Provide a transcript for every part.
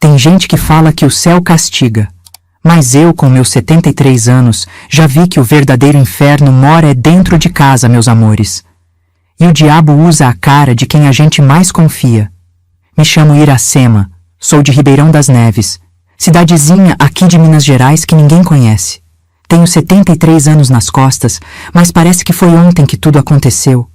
Tem gente que fala que o céu castiga, mas eu, com meus 73 anos, já vi que o verdadeiro inferno mora dentro de casa, meus amores. E o diabo usa a cara de quem a gente mais confia. Me chamo Iracema, sou de Ribeirão das Neves, cidadezinha aqui de Minas Gerais que ninguém conhece. Tenho 73 anos nas costas, mas parece que foi ontem que tudo aconteceu.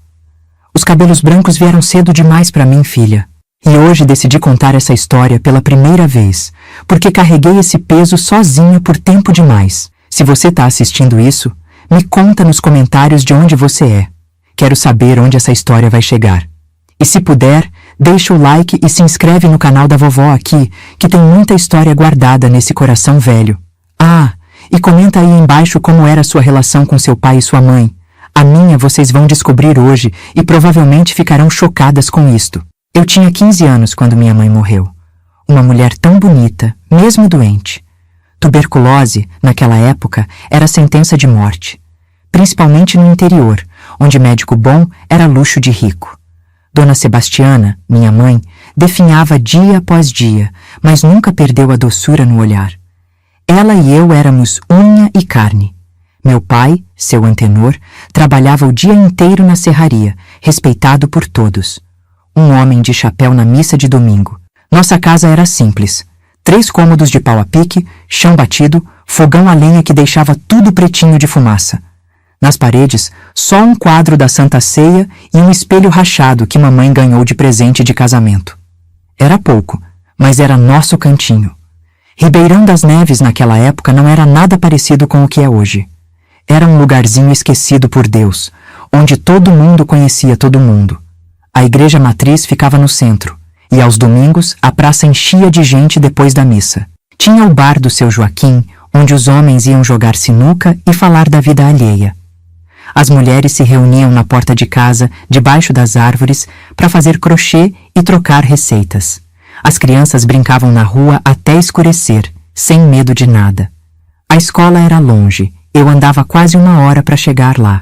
Os cabelos brancos vieram cedo demais para mim, filha. E hoje decidi contar essa história pela primeira vez, porque carreguei esse peso sozinha por tempo demais. Se você está assistindo isso, me conta nos comentários de onde você é. Quero saber onde essa história vai chegar. E se puder, deixa o like e se inscreve no canal da vovó aqui, que tem muita história guardada nesse coração velho. Ah, e comenta aí embaixo como era a sua relação com seu pai e sua mãe. A minha vocês vão descobrir hoje e provavelmente ficarão chocadas com isto. Eu tinha 15 anos quando minha mãe morreu. Uma mulher tão bonita, mesmo doente. Tuberculose, naquela época, era sentença de morte. Principalmente no interior, onde médico bom era luxo de rico. Dona Sebastiana, minha mãe, definhava dia após dia, mas nunca perdeu a doçura no olhar. Ela e eu éramos unha e carne. Meu pai, seu antenor, trabalhava o dia inteiro na serraria, respeitado por todos. Um homem de chapéu na missa de domingo. Nossa casa era simples. 3 cômodos de pau a pique, chão batido, fogão a lenha que deixava tudo pretinho de fumaça. Nas paredes, só um quadro da Santa Ceia e um espelho rachado que mamãe ganhou de presente de casamento. Era pouco, mas era nosso cantinho. Ribeirão das Neves naquela época não era nada parecido com o que é hoje. Era um lugarzinho esquecido por Deus, onde todo mundo conhecia todo mundo. A igreja matriz ficava no centro, e aos domingos a praça enchia de gente depois da missa. Tinha o bar do seu Joaquim, onde os homens iam jogar sinuca e falar da vida alheia. As mulheres se reuniam na porta de casa, debaixo das árvores, para fazer crochê e trocar receitas. As crianças brincavam na rua até escurecer, sem medo de nada. A escola era longe, eu andava quase 1 hora para chegar lá.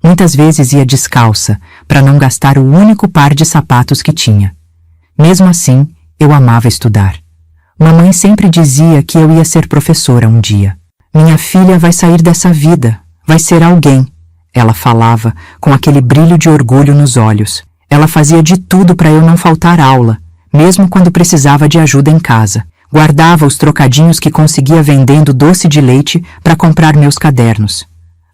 Muitas vezes ia descalça, para não gastar o único par de sapatos que tinha. Mesmo assim, eu amava estudar. Mamãe sempre dizia que eu ia ser professora um dia. Minha filha vai sair dessa vida, vai ser alguém. Ela falava, com aquele brilho de orgulho nos olhos. Ela fazia de tudo para eu não faltar aula, mesmo quando precisava de ajuda em casa. Guardava os trocadinhos que conseguia vendendo doce de leite para comprar meus cadernos.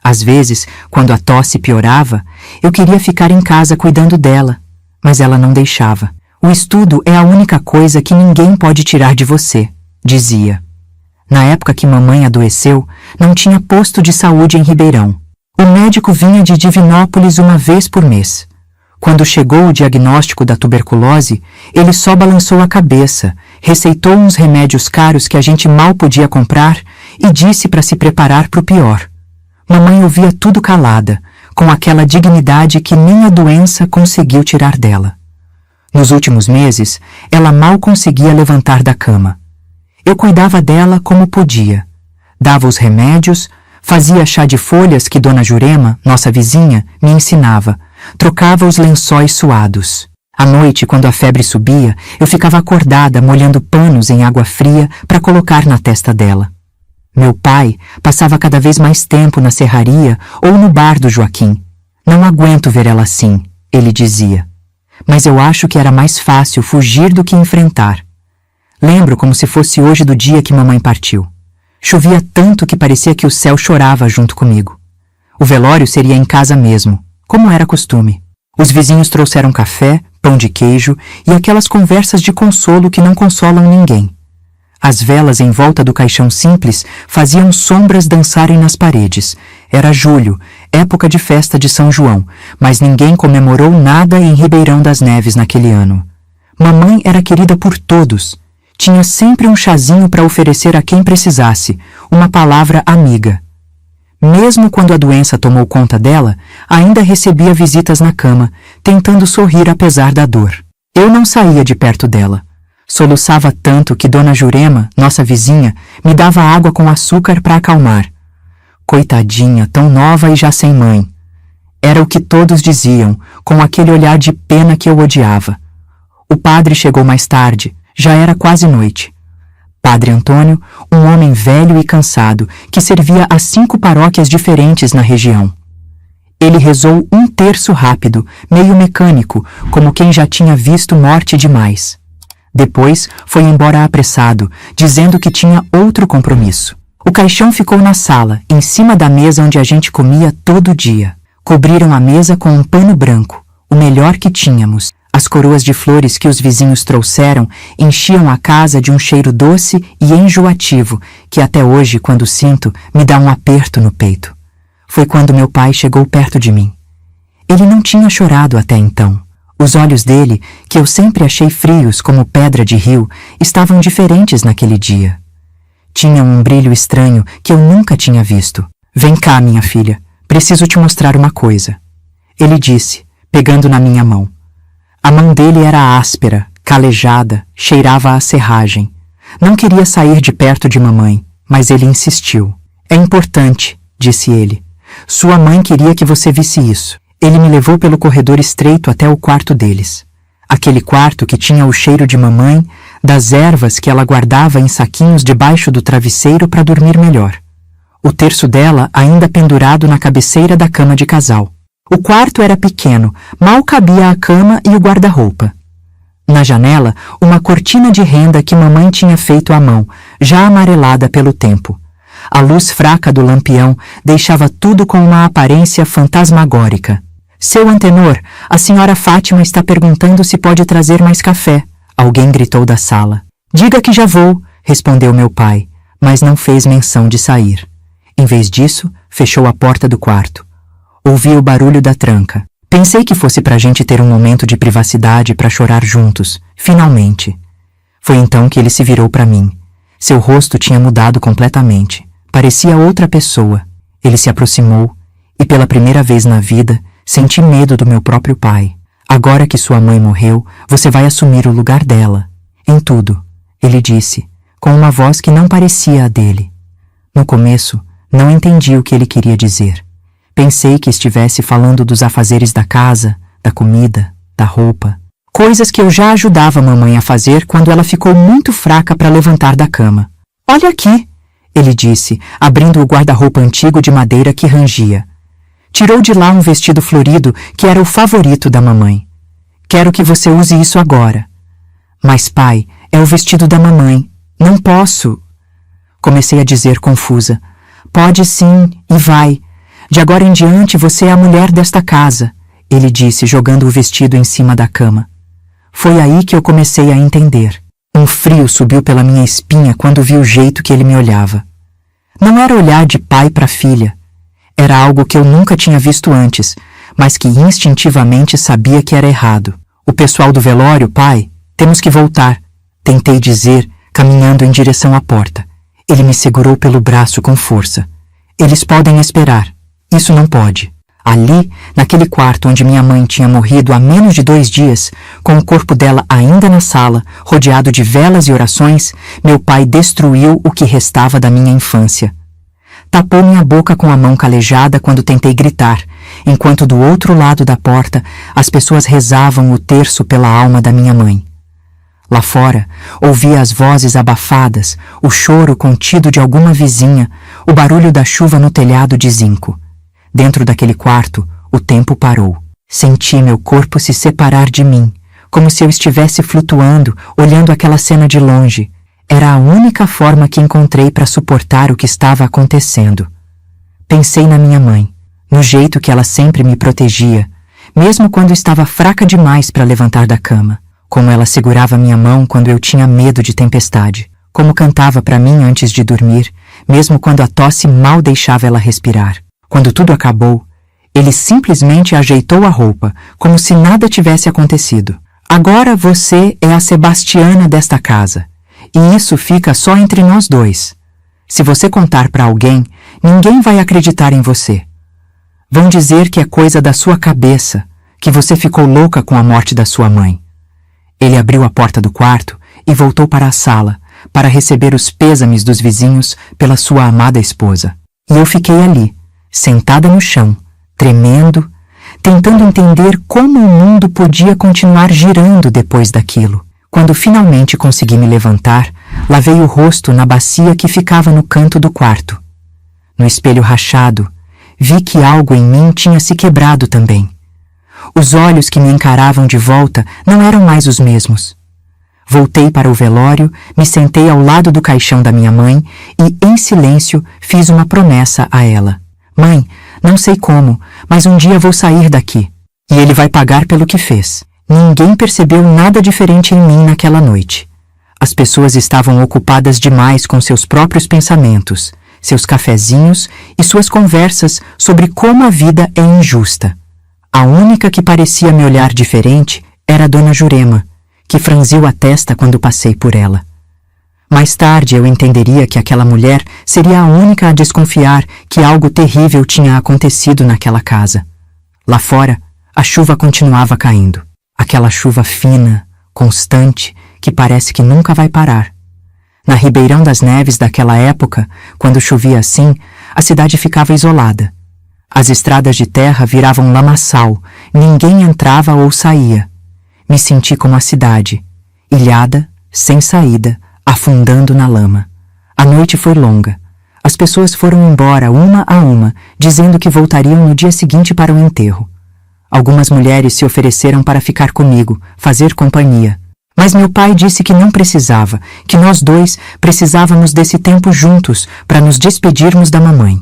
Às vezes, quando a tosse piorava, eu queria ficar em casa cuidando dela, mas ela não deixava. O estudo é a única coisa que ninguém pode tirar de você, dizia. Na época que mamãe adoeceu, não tinha posto de saúde em Ribeirão. O médico vinha de Divinópolis 1 vez por mês. Quando chegou o diagnóstico da tuberculose, ele só balançou a cabeça, receitou uns remédios caros que a gente mal podia comprar e disse para se preparar para o pior. Mamãe ouvia tudo calada, com aquela dignidade que nem a doença conseguiu tirar dela. Nos últimos meses, ela mal conseguia levantar da cama. Eu cuidava dela como podia. Dava os remédios, fazia chá de folhas que Dona Jurema, nossa vizinha, me ensinava, trocava os lençóis suados. À noite, quando a febre subia, eu ficava acordada molhando panos em água fria para colocar na testa dela. Meu pai passava cada vez mais tempo na serraria ou no bar do Joaquim. Não aguento ver ela assim, ele dizia. Mas eu acho que era mais fácil fugir do que enfrentar. Lembro como se fosse hoje do dia que mamãe partiu. Chovia tanto que parecia que o céu chorava junto comigo. O velório seria em casa mesmo, como era costume. Os vizinhos trouxeram café, pão de queijo e aquelas conversas de consolo que não consolam ninguém. As velas em volta do caixão simples faziam sombras dançarem nas paredes. Era julho, época de festa de São João, mas ninguém comemorou nada em Ribeirão das Neves naquele ano. Mamãe era querida por todos. Tinha sempre um chazinho para oferecer a quem precisasse, uma palavra amiga. Mesmo quando a doença tomou conta dela, ainda recebia visitas na cama, tentando sorrir apesar da dor. Eu não saía de perto dela. Soluçava tanto que Dona Jurema, nossa vizinha, me dava água com açúcar para acalmar. Coitadinha, tão nova e já sem mãe. Era o que todos diziam, com aquele olhar de pena que eu odiava. O padre chegou mais tarde, já era quase noite. Padre Antônio, um homem velho e cansado, que servia a 5 paróquias diferentes na região. Ele rezou um terço rápido, meio mecânico, como quem já tinha visto morte demais. Depois foi embora apressado, dizendo que tinha outro compromisso. O caixão ficou na sala, em cima da mesa onde a gente comia todo dia. Cobriram a mesa com um pano branco, o melhor que tínhamos. As coroas de flores que os vizinhos trouxeram enchiam a casa de um cheiro doce e enjoativo que até hoje, quando sinto, me dá um aperto no peito. Foi quando meu pai chegou perto de mim. Ele não tinha chorado até então. Os olhos dele, que eu sempre achei frios como pedra de rio, estavam diferentes naquele dia. Tinham um brilho estranho que eu nunca tinha visto. Vem cá, minha filha, preciso te mostrar uma coisa. Ele disse, pegando na minha mão. A mão dele era áspera, calejada, cheirava a serragem. Não queria sair de perto de mamãe, mas ele insistiu. É importante, disse ele. Sua mãe queria que você visse isso. Ele me levou pelo corredor estreito até o quarto deles. Aquele quarto que tinha o cheiro de mamãe, das ervas que ela guardava em saquinhos debaixo do travesseiro para dormir melhor. O terço dela ainda pendurado na cabeceira da cama de casal. O quarto era pequeno, mal cabia a cama e o guarda-roupa. Na janela, uma cortina de renda que mamãe tinha feito à mão, já amarelada pelo tempo. A luz fraca do lampião deixava tudo com uma aparência fantasmagórica. Seu Antenor, a senhora Fátima está perguntando se pode trazer mais café, alguém gritou da sala. Diga que já vou, respondeu meu pai, mas não fez menção de sair. Em vez disso, fechou a porta do quarto. Ouvi o barulho da tranca. Pensei que fosse pra gente ter um momento de privacidade para chorar juntos, finalmente. Foi então que ele se virou para mim. Seu rosto tinha mudado completamente. Parecia outra pessoa. Ele se aproximou e, pela primeira vez na vida, senti medo do meu próprio pai. Agora que sua mãe morreu, você vai assumir o lugar dela. Em tudo, ele disse, com uma voz que não parecia a dele. No começo, não entendi o que ele queria dizer. Pensei que estivesse falando dos afazeres da casa, da comida, da roupa. Coisas que eu já ajudava a mamãe a fazer quando ela ficou muito fraca para levantar da cama. Olha aqui, ele disse, abrindo o guarda-roupa antigo de madeira que rangia. Tirou de lá um vestido florido que era o favorito da mamãe. Quero que você use isso agora. Mas, pai, é o vestido da mamãe. Não posso. Comecei a dizer confusa. Pode sim, e vai. De agora em diante você é a mulher desta casa, ele disse, jogando o vestido em cima da cama. Foi aí que eu comecei a entender. Um frio subiu pela minha espinha quando vi o jeito que ele me olhava. Não era olhar de pai para filha. Era algo que eu nunca tinha visto antes, mas que instintivamente sabia que era errado. O pessoal do velório, pai, temos que voltar, tentei dizer, caminhando em direção à porta. Ele me segurou pelo braço com força. Eles podem esperar. Isso não pode. Ali, naquele quarto onde minha mãe tinha morrido há menos de 2 dias, com o corpo dela ainda na sala, rodeado de velas e orações, meu pai destruiu o que restava da minha infância. Tapou minha boca com a mão calejada quando tentei gritar, enquanto do outro lado da porta as pessoas rezavam o terço pela alma da minha mãe. Lá fora, ouvia as vozes abafadas, o choro contido de alguma vizinha, o barulho da chuva no telhado de zinco. Dentro daquele quarto, o tempo parou. Senti meu corpo se separar de mim, como se eu estivesse flutuando, olhando aquela cena de longe. Era a única forma que encontrei para suportar o que estava acontecendo. Pensei na minha mãe, no jeito que ela sempre me protegia, mesmo quando estava fraca demais para levantar da cama. Como ela segurava minha mão quando eu tinha medo de tempestade. Como cantava para mim antes de dormir, mesmo quando a tosse mal deixava ela respirar. Quando tudo acabou, ele simplesmente ajeitou a roupa, como se nada tivesse acontecido. Agora você é a Sebastiana desta casa, e isso fica só entre nós dois. Se você contar para alguém, ninguém vai acreditar em você. Vão dizer que é coisa da sua cabeça, que você ficou louca com a morte da sua mãe. Ele abriu a porta do quarto e voltou para a sala, para receber os pêsames dos vizinhos pela sua amada esposa. E eu fiquei ali, sentada no chão, tremendo, tentando entender como o mundo podia continuar girando depois daquilo. Quando finalmente consegui me levantar, lavei o rosto na bacia que ficava no canto do quarto. No espelho rachado, vi que algo em mim tinha se quebrado também. Os olhos que me encaravam de volta não eram mais os mesmos. Voltei para o velório, me sentei ao lado do caixão da minha mãe e, em silêncio, fiz uma promessa a ela. Mãe, não sei como, mas um dia vou sair daqui. E ele vai pagar pelo que fez. Ninguém percebeu nada diferente em mim naquela noite. As pessoas estavam ocupadas demais com seus próprios pensamentos, seus cafezinhos e suas conversas sobre como a vida é injusta. A única que parecia me olhar diferente era a Dona Jurema, que franziu a testa quando passei por ela. Mais tarde eu entenderia que aquela mulher seria a única a desconfiar que algo terrível tinha acontecido naquela casa. Lá fora, a chuva continuava caindo. Aquela chuva fina, constante, que parece que nunca vai parar. Na Ribeirão das Neves daquela época, quando chovia assim, a cidade ficava isolada. As estradas de terra viravam lamaçal, ninguém entrava ou saía. Me senti como a cidade, ilhada, sem saída, afundando na lama. A noite foi longa. As pessoas foram embora uma a uma, dizendo que voltariam no dia seguinte para o enterro. Algumas mulheres se ofereceram para ficar comigo, fazer companhia. Mas meu pai disse que não precisava, que nós dois precisávamos desse tempo juntos para nos despedirmos da mamãe.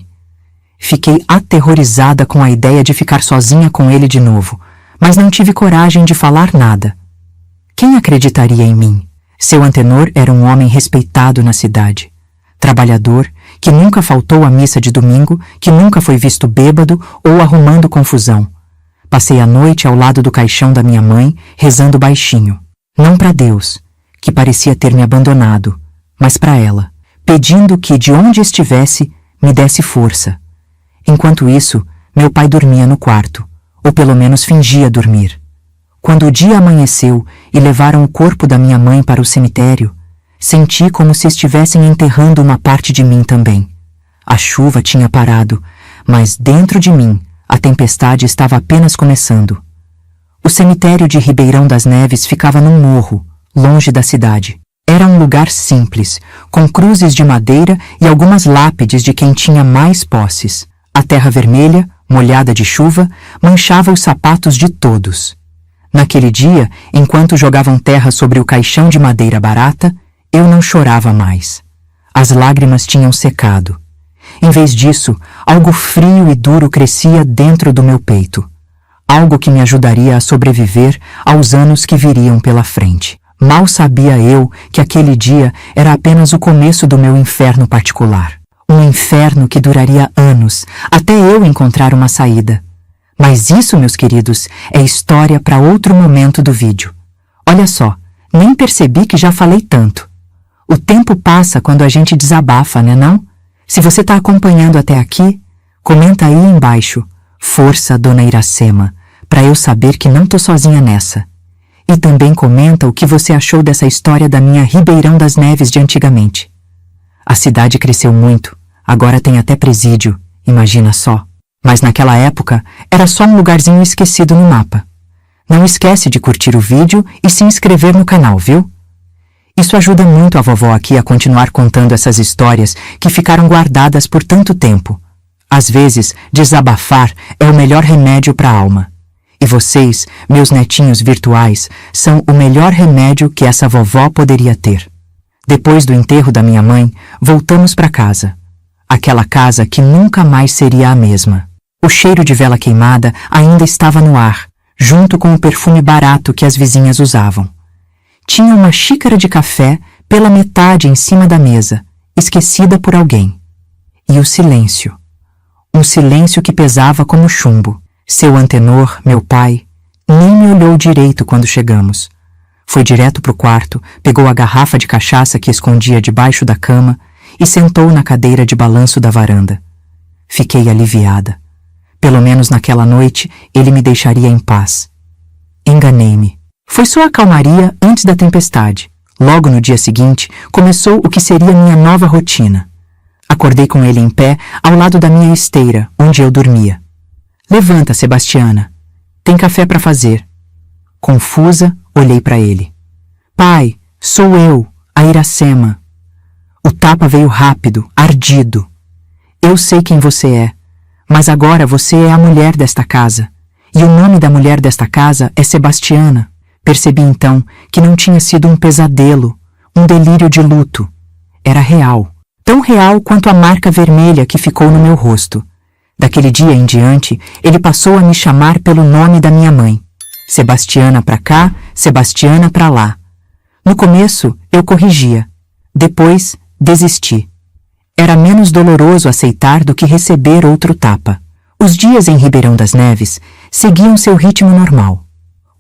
Fiquei aterrorizada com a ideia de ficar sozinha com ele de novo, mas não tive coragem de falar nada. Quem acreditaria em mim? Seu Antenor era um homem respeitado na cidade. Trabalhador, que nunca faltou à missa de domingo, que nunca foi visto bêbado ou arrumando confusão. Passei a noite ao lado do caixão da minha mãe, rezando baixinho. Não para Deus, que parecia ter me abandonado, mas para ela, pedindo que, de onde estivesse, me desse força. Enquanto isso, meu pai dormia no quarto, ou pelo menos fingia dormir. Quando o dia amanheceu e levaram o corpo da minha mãe para o cemitério, senti como se estivessem enterrando uma parte de mim também. A chuva tinha parado, mas dentro de mim, a tempestade estava apenas começando. O cemitério de Ribeirão das Neves ficava num morro, longe da cidade. Era um lugar simples, com cruzes de madeira e algumas lápides de quem tinha mais posses. A terra vermelha, molhada de chuva, manchava os sapatos de todos. Naquele dia, enquanto jogavam terra sobre o caixão de madeira barata, eu não chorava mais. As lágrimas tinham secado. Em vez disso, algo frio e duro crescia dentro do meu peito. Algo que me ajudaria a sobreviver aos anos que viriam pela frente. Mal sabia eu que aquele dia era apenas o começo do meu inferno particular. Um inferno que duraria anos, até eu encontrar uma saída. Mas isso, meus queridos, é história para outro momento do vídeo. Olha só, nem percebi que já falei tanto. O tempo passa quando a gente desabafa, né não? Se você está acompanhando até aqui, comenta aí embaixo, força, Dona Iracema, para eu saber que não tô sozinha nessa. E também comenta o que você achou dessa história da minha Ribeirão das Neves de antigamente. A cidade cresceu muito, agora tem até presídio, imagina só. Mas naquela época, era só um lugarzinho esquecido no mapa. Não esquece de curtir o vídeo e se inscrever no canal, viu? Isso ajuda muito a vovó aqui a continuar contando essas histórias que ficaram guardadas por tanto tempo. Às vezes, desabafar é o melhor remédio para a alma. E vocês, meus netinhos virtuais, são o melhor remédio que essa vovó poderia ter. Depois do enterro da minha mãe, voltamos para casa. Aquela casa que nunca mais seria a mesma. O cheiro de vela queimada ainda estava no ar, junto com o perfume barato que as vizinhas usavam. Tinha uma xícara de café pela metade em cima da mesa, esquecida por alguém. E o silêncio. Um silêncio que pesava como chumbo. Seu Antenor, meu pai, nem me olhou direito quando chegamos. Foi direto pro quarto, pegou a garrafa de cachaça que escondia debaixo da cama e sentou na cadeira de balanço da varanda. Fiquei aliviada. Pelo menos naquela noite ele me deixaria em paz. Enganei-me. Foi só a calmaria antes da tempestade. Logo no dia seguinte, começou o que seria minha nova rotina. Acordei com ele em pé ao lado da minha esteira, onde eu dormia. Levanta, Sebastiana. Tem café para fazer. Confusa, olhei para ele. Pai, sou eu, a Iracema. O tapa veio rápido, ardido. Eu sei quem você é, mas agora você é a mulher desta casa. E o nome da mulher desta casa é Sebastiana. Percebi então que não tinha sido um pesadelo, um delírio de luto. Era real. Tão real quanto a marca vermelha que ficou no meu rosto. Daquele dia em diante, ele passou a me chamar pelo nome da minha mãe. Sebastiana pra cá, Sebastiana pra lá. No começo, eu corrigia. Depois, desisti. Era menos doloroso aceitar do que receber outro tapa. Os dias em Ribeirão das Neves seguiam seu ritmo normal.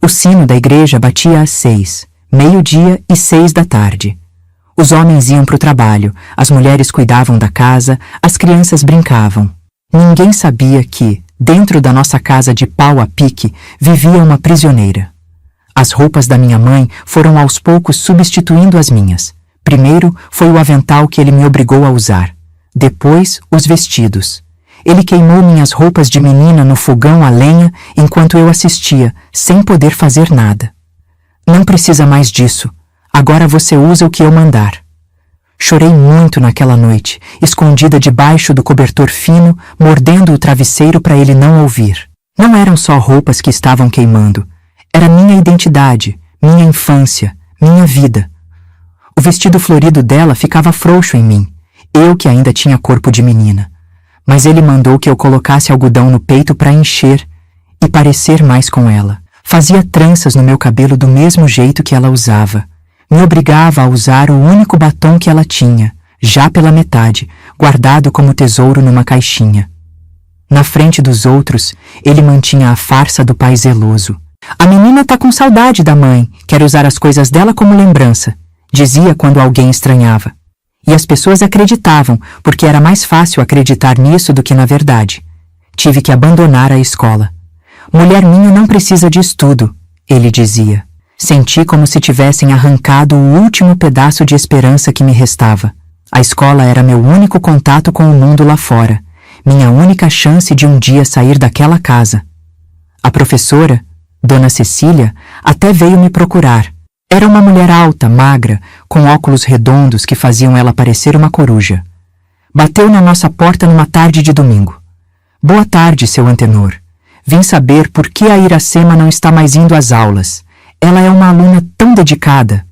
O sino da igreja batia às 6, meio-dia e 6 da tarde. Os homens iam para o trabalho, as mulheres cuidavam da casa, as crianças brincavam. Ninguém sabia que, dentro da nossa casa de pau a pique, vivia uma prisioneira. As roupas da minha mãe foram aos poucos substituindo as minhas. Primeiro foi o avental que ele me obrigou a usar. Depois, os vestidos. Ele queimou minhas roupas de menina no fogão a lenha enquanto eu assistia, sem poder fazer nada. Não precisa mais disso. Agora você usa o que eu mandar. Chorei muito naquela noite, escondida debaixo do cobertor fino, mordendo o travesseiro para ele não ouvir. Não eram só roupas que estavam queimando. Era minha identidade, minha infância, minha vida. O vestido florido dela ficava frouxo em mim, eu que ainda tinha corpo de menina. Mas ele mandou que eu colocasse algodão no peito para encher e parecer mais com ela. Fazia tranças no meu cabelo do mesmo jeito que ela usava. Me obrigava a usar o único batom que ela tinha, já pela metade, guardado como tesouro numa caixinha. Na frente dos outros, ele mantinha a farsa do pai zeloso. A menina tá com saudade da mãe, quer usar as coisas dela como lembrança, dizia quando alguém estranhava. E as pessoas acreditavam, porque era mais fácil acreditar nisso do que na verdade. Tive que abandonar a escola. Mulher minha não precisa de estudo, ele dizia. Senti como se tivessem arrancado o último pedaço de esperança que me restava. A escola era meu único contato com o mundo lá fora, minha única chance de um dia sair daquela casa. A professora, Dona Cecília, até veio me procurar. Era uma mulher alta, magra, com óculos redondos que faziam ela parecer uma coruja. Bateu na nossa porta numa tarde de domingo. Boa tarde, seu Antenor. Vim saber por que a Iracema não está mais indo às aulas. Ela é uma aluna tão dedicada.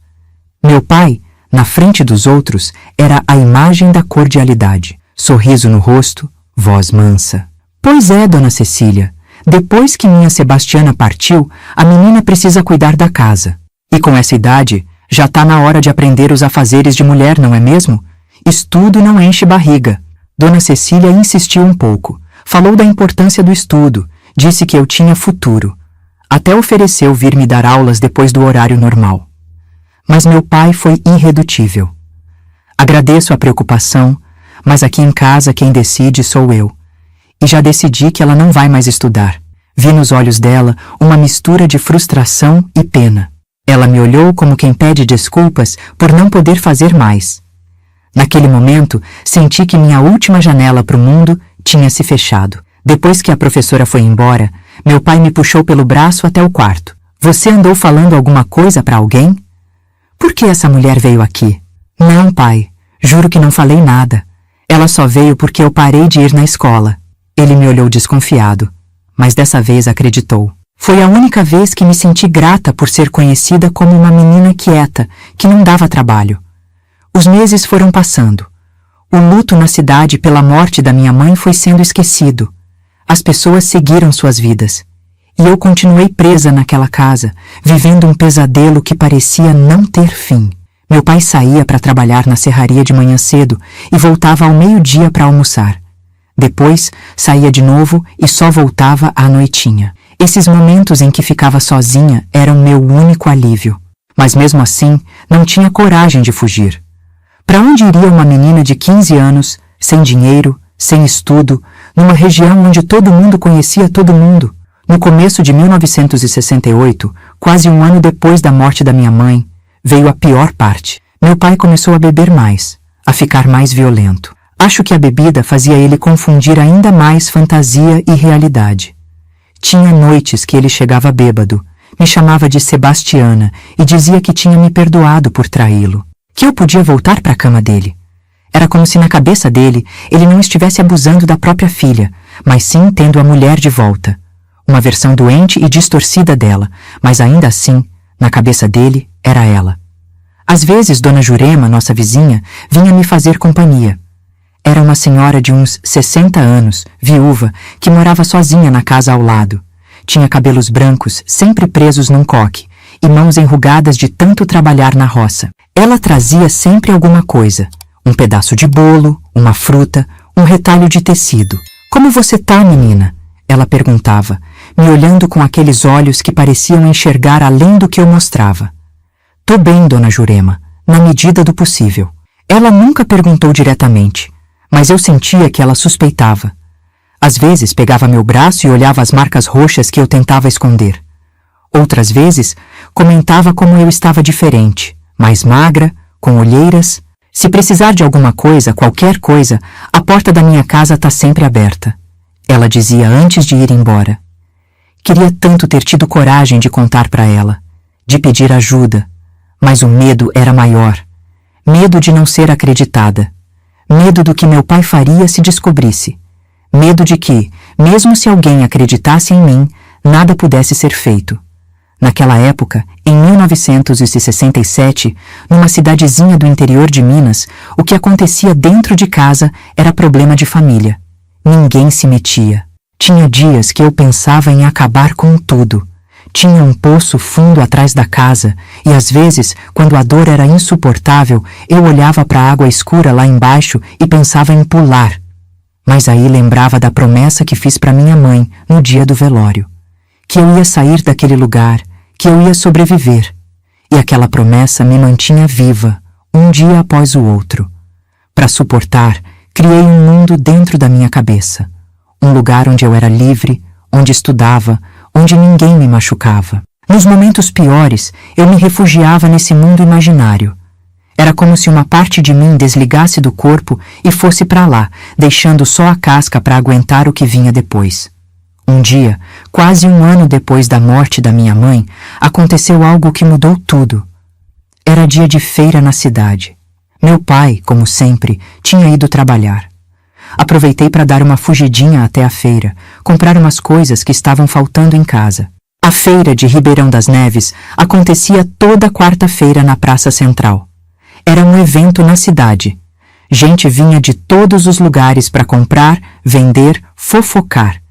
Meu pai, na frente dos outros, era a imagem da cordialidade. Sorriso no rosto, voz mansa. Pois é, Dona Cecília. Depois que minha Sebastiana partiu, a menina precisa cuidar da casa. E com essa idade, já tá na hora de aprender os afazeres de mulher, não é mesmo? Estudo não enche barriga. Dona Cecília insistiu um pouco. Falou da importância do estudo. Disse que eu tinha futuro. Até ofereceu vir me dar aulas depois do horário normal. Mas meu pai foi irredutível. Agradeço a preocupação, mas aqui em casa quem decide sou eu. E já decidi que ela não vai mais estudar. Vi nos olhos dela uma mistura de frustração e pena. Ela me olhou como quem pede desculpas por não poder fazer mais. Naquele momento, senti que minha última janela para o mundo tinha se fechado. Depois que a professora foi embora, meu pai me puxou pelo braço até o quarto. Você andou falando alguma coisa para alguém? Por que essa mulher veio aqui? Não, pai. Juro que não falei nada. Ela só veio porque eu parei de ir na escola. Ele me olhou desconfiado, mas dessa vez acreditou. Foi a única vez que me senti grata por ser conhecida como uma menina quieta, que não dava trabalho. Os meses foram passando. O luto na cidade pela morte da minha mãe foi sendo esquecido. As pessoas seguiram suas vidas. E eu continuei presa naquela casa, vivendo um pesadelo que parecia não ter fim. Meu pai saía para trabalhar na serraria de manhã cedo e voltava ao meio-dia para almoçar. Depois, saía de novo e só voltava à noitinha. Esses momentos em que ficava sozinha eram meu único alívio. Mas mesmo assim, não tinha coragem de fugir. Para onde iria uma menina de 15 anos, sem dinheiro, sem estudo, numa região onde todo mundo conhecia todo mundo? No começo de 1968, quase um ano depois da morte da minha mãe, veio a pior parte. Meu pai começou a beber mais, a ficar mais violento. Acho que a bebida fazia ele confundir ainda mais fantasia e realidade. Tinha noites que ele chegava bêbado, me chamava de Sebastiana e dizia que tinha me perdoado por traí-lo, que eu podia voltar para a cama dele. Era como se na cabeça dele ele não estivesse abusando da própria filha, mas sim tendo a mulher de volta. Uma versão doente e distorcida dela, mas ainda assim, na cabeça dele, era ela. Às vezes, Dona Jurema, nossa vizinha, vinha me fazer companhia. Era uma senhora de uns 60 anos, viúva, que morava sozinha na casa ao lado. Tinha cabelos brancos, sempre presos num coque, e mãos enrugadas de tanto trabalhar na roça. Ela trazia sempre alguma coisa. Um pedaço de bolo, uma fruta, um retalho de tecido. "Como você tá, menina?" ela perguntava, me olhando com aqueles olhos que pareciam enxergar além do que eu mostrava. "Tô bem, Dona Jurema, na medida do possível." Ela nunca perguntou diretamente, mas eu sentia que ela suspeitava. Às vezes pegava meu braço e olhava as marcas roxas que eu tentava esconder. Outras vezes comentava como eu estava diferente, mais magra, com olheiras. "Se precisar de alguma coisa, qualquer coisa, a porta da minha casa está sempre aberta", ela dizia antes de ir embora. Queria tanto ter tido coragem de contar para ela, de pedir ajuda, mas o medo era maior. Medo de não ser acreditada. Medo do que meu pai faria se descobrisse. Medo de que, mesmo se alguém acreditasse em mim, nada pudesse ser feito. Naquela época, em 1967, numa cidadezinha do interior de Minas, o que acontecia dentro de casa era problema de família. Ninguém se metia. Tinha dias que eu pensava em acabar com tudo. Tinha um poço fundo atrás da casa e, às vezes, quando a dor era insuportável, eu olhava para a água escura lá embaixo e pensava em pular. Mas aí lembrava da promessa que fiz para minha mãe no dia do velório. Que eu ia sair daquele lugar, que eu ia sobreviver. E aquela promessa me mantinha viva, um dia após o outro. Para suportar, criei um mundo dentro da minha cabeça. Um lugar onde eu era livre, onde estudava, onde ninguém me machucava. Nos momentos piores, eu me refugiava nesse mundo imaginário. Era como se uma parte de mim desligasse do corpo e fosse para lá, deixando só a casca para aguentar o que vinha depois. Um dia, quase um ano depois da morte da minha mãe, aconteceu algo que mudou tudo. Era dia de feira na cidade. Meu pai, como sempre, tinha ido trabalhar. Aproveitei para dar uma fugidinha até a feira, comprar umas coisas que estavam faltando em casa. A feira de Ribeirão das Neves acontecia toda quarta-feira na Praça Central. Era um evento na cidade. Gente vinha de todos os lugares para comprar, vender, fofocar.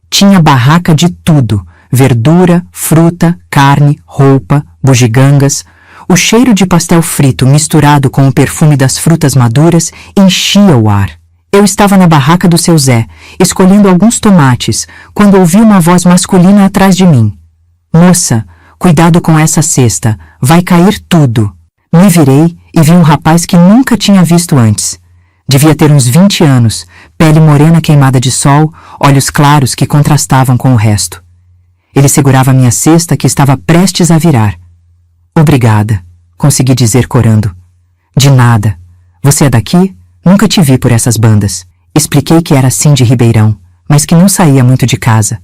Tinha barraca de tudo: verdura, fruta, carne, roupa, bugigangas. O cheiro de pastel frito misturado com o perfume das frutas maduras enchia o ar. Eu estava na barraca do seu Zé, escolhendo alguns tomates, quando ouvi uma voz masculina atrás de mim. "Moça, cuidado com essa cesta, vai cair tudo." Me virei e vi um rapaz que nunca tinha visto antes. Devia ter uns 20 anos, pele morena queimada de sol, olhos claros que contrastavam com o resto. Ele segurava minha cesta que estava prestes a virar. "Obrigada", consegui dizer corando. "De nada. Você é daqui? Nunca te vi por essas bandas." Expliquei que era assim de Ribeirão, mas que não saía muito de casa.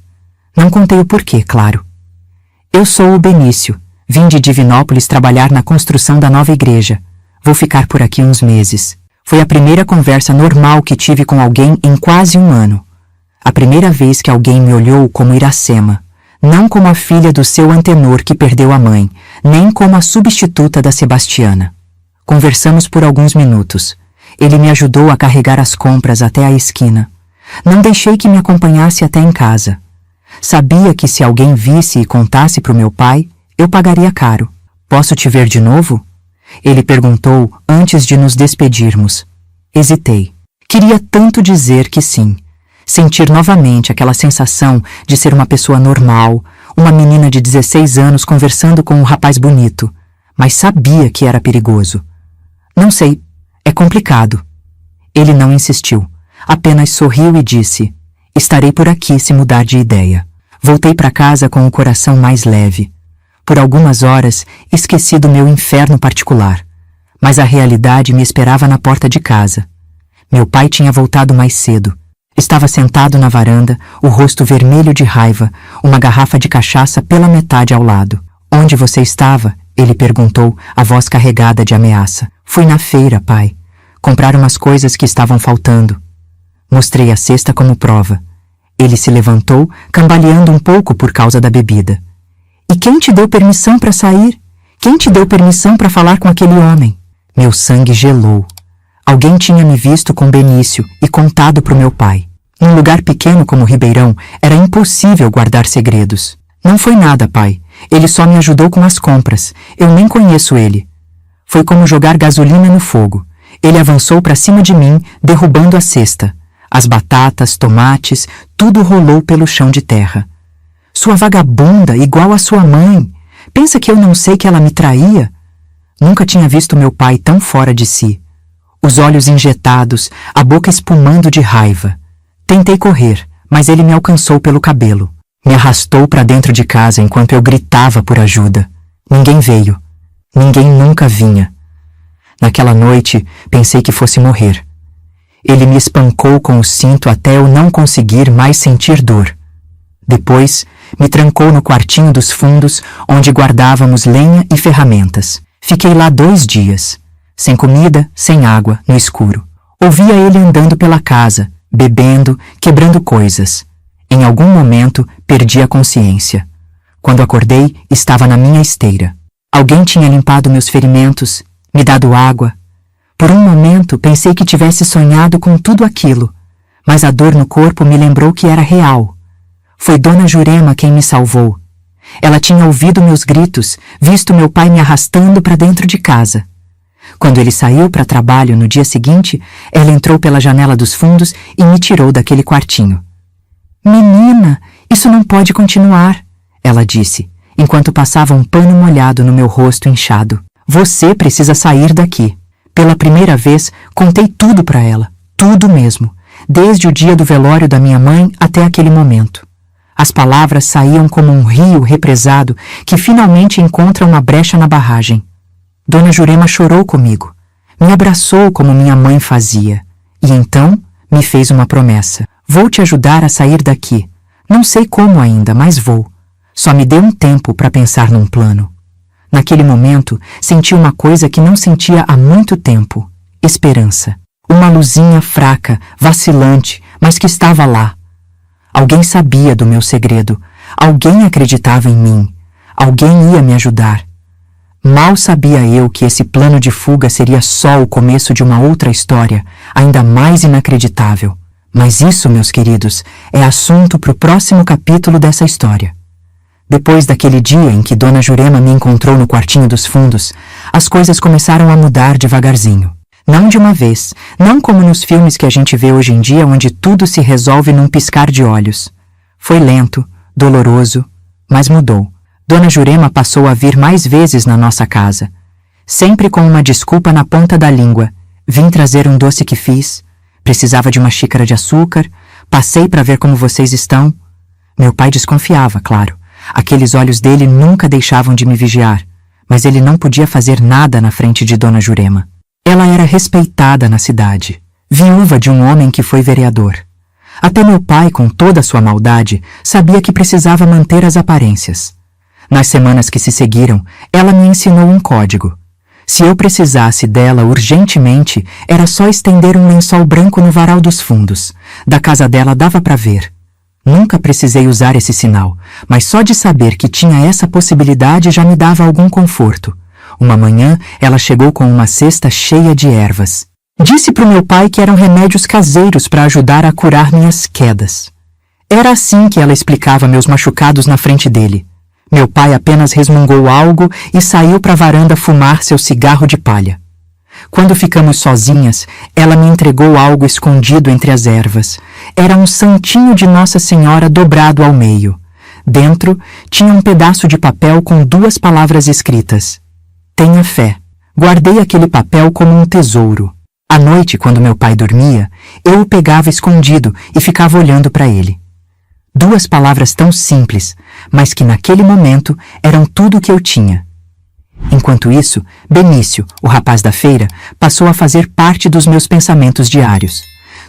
Não contei o porquê, claro. "Eu sou o Benício. Vim de Divinópolis trabalhar na construção da nova igreja. Vou ficar por aqui uns meses." Foi a primeira conversa normal que tive com alguém em quase um ano. A primeira vez que alguém me olhou como Iracema, não como a filha do seu antenor que perdeu a mãe, nem como a substituta da Sebastiana. Conversamos por alguns minutos. Ele me ajudou a carregar as compras até a esquina. Não deixei que me acompanhasse até em casa. Sabia que se alguém visse e contasse para o meu pai, eu pagaria caro. "Posso te ver de novo?" ele perguntou antes de nos despedirmos. Hesitei. Queria tanto dizer que sim. Sentir novamente aquela sensação de ser uma pessoa normal, uma menina de 16 anos conversando com um rapaz bonito, mas sabia que era perigoso. "Não sei, é complicado." Ele não insistiu, apenas sorriu e disse: "Estarei por aqui se mudar de ideia." Voltei para casa com o coração mais leve. Por algumas horas, esqueci do meu inferno particular, mas a realidade me esperava na porta de casa. Meu pai tinha voltado mais cedo. Estava sentado na varanda, o rosto vermelho de raiva, uma garrafa de cachaça pela metade ao lado. "Onde você estava?" ele perguntou, a voz carregada de ameaça. "Fui na feira, pai. comprar umas coisas que estavam faltando. Mostrei a cesta como prova. Ele se levantou, cambaleando um pouco por causa da bebida. E quem te deu permissão para sair? Quem te deu permissão para falar com aquele homem? Meu sangue gelou. Alguém tinha me visto com Benício e contado para o meu pai. Num lugar pequeno como Ribeirão, era impossível guardar segredos. Não foi nada, pai. Ele só me ajudou com as compras. Eu nem conheço ele. Foi como jogar gasolina no fogo. Ele avançou para cima de mim, derrubando a cesta. As batatas, tomates, tudo rolou pelo chão de terra. Sua vagabunda, igual a sua mãe. Pensa que eu não sei que ela me traía? Nunca tinha visto meu pai tão fora de si. Os olhos injetados, a boca espumando de raiva. Tentei correr, mas ele me alcançou pelo cabelo. Me arrastou para dentro de casa enquanto eu gritava por ajuda. Ninguém veio. Ninguém nunca vinha. Naquela noite, pensei que fosse morrer. Ele me espancou com o cinto até eu não conseguir mais sentir dor. Depois, me trancou no quartinho dos fundos, onde guardávamos lenha e ferramentas. Fiquei lá 2 dias, sem comida, sem água, no escuro. Ouvia ele andando pela casa, bebendo, quebrando coisas. Em algum momento, perdi a consciência. Quando acordei, estava na minha esteira. Alguém tinha limpado meus ferimentos, me dado água. Por um momento, pensei que tivesse sonhado com tudo aquilo, mas a dor no corpo me lembrou que era real. Foi Dona Jurema quem me salvou. Ela tinha ouvido meus gritos, visto meu pai me arrastando para dentro de casa. Quando ele saiu para trabalho no dia seguinte, ela entrou pela janela dos fundos e me tirou daquele quartinho. "Menina, isso não pode continuar", ela disse, enquanto passava um pano molhado no meu rosto inchado. "Você precisa sair daqui." Pela primeira vez, contei tudo para ela, tudo mesmo, desde o dia do velório da minha mãe até aquele momento. As palavras saíam como um rio represado que finalmente encontra uma brecha na barragem. Dona Jurema chorou comigo, me abraçou como minha mãe fazia, e então me fez uma promessa. "Vou te ajudar a sair daqui. Não sei como ainda, mas vou. Só me dê um tempo para pensar num plano." Naquele momento, senti uma coisa que não sentia há muito tempo: esperança. Uma luzinha fraca, vacilante, mas que estava lá. Alguém sabia do meu segredo. Alguém acreditava em mim. Alguém ia me ajudar. Mal sabia eu que esse plano de fuga seria só o começo de uma outra história, ainda mais inacreditável. Mas isso, meus queridos, é assunto para o próximo capítulo dessa história. Depois daquele dia em que Dona Jurema me encontrou no quartinho dos fundos, as coisas começaram a mudar devagarzinho. Não de uma vez, não como nos filmes que a gente vê hoje em dia, onde tudo se resolve num piscar de olhos. Foi lento, doloroso, mas mudou. Dona Jurema passou a vir mais vezes na nossa casa, sempre com uma desculpa na ponta da língua. "Vim trazer um doce que fiz, precisava de uma xícara de açúcar, passei para ver como vocês estão." Meu pai desconfiava, claro. Aqueles olhos dele nunca deixavam de me vigiar, mas ele não podia fazer nada na frente de Dona Jurema. Ela era respeitada na cidade, viúva de um homem que foi vereador. Até meu pai, com toda a sua maldade, sabia que precisava manter as aparências. Nas semanas que se seguiram, ela me ensinou um código. Se eu precisasse dela urgentemente, era só estender um lençol branco no varal dos fundos. Da casa dela dava para ver. Nunca precisei usar esse sinal, mas só de saber que tinha essa possibilidade já me dava algum conforto. Uma manhã, ela chegou com uma cesta cheia de ervas. Disse para o meu pai que eram remédios caseiros para ajudar a curar minhas quedas. Era assim que ela explicava meus machucados na frente dele. Meu pai apenas resmungou algo e saiu para a varanda fumar seu cigarro de palha. Quando ficamos sozinhas, ela me entregou algo escondido entre as ervas. Era um santinho de Nossa Senhora dobrado ao meio. Dentro tinha um pedaço de papel com 2 palavras escritas: "Tenha fé." Guardei aquele papel como um tesouro. À noite, quando meu pai dormia, eu o pegava escondido e ficava olhando para ele. 2 palavras tão simples, mas que naquele momento eram tudo o que eu tinha. Enquanto isso, Benício, o rapaz da feira, passou a fazer parte dos meus pensamentos diários.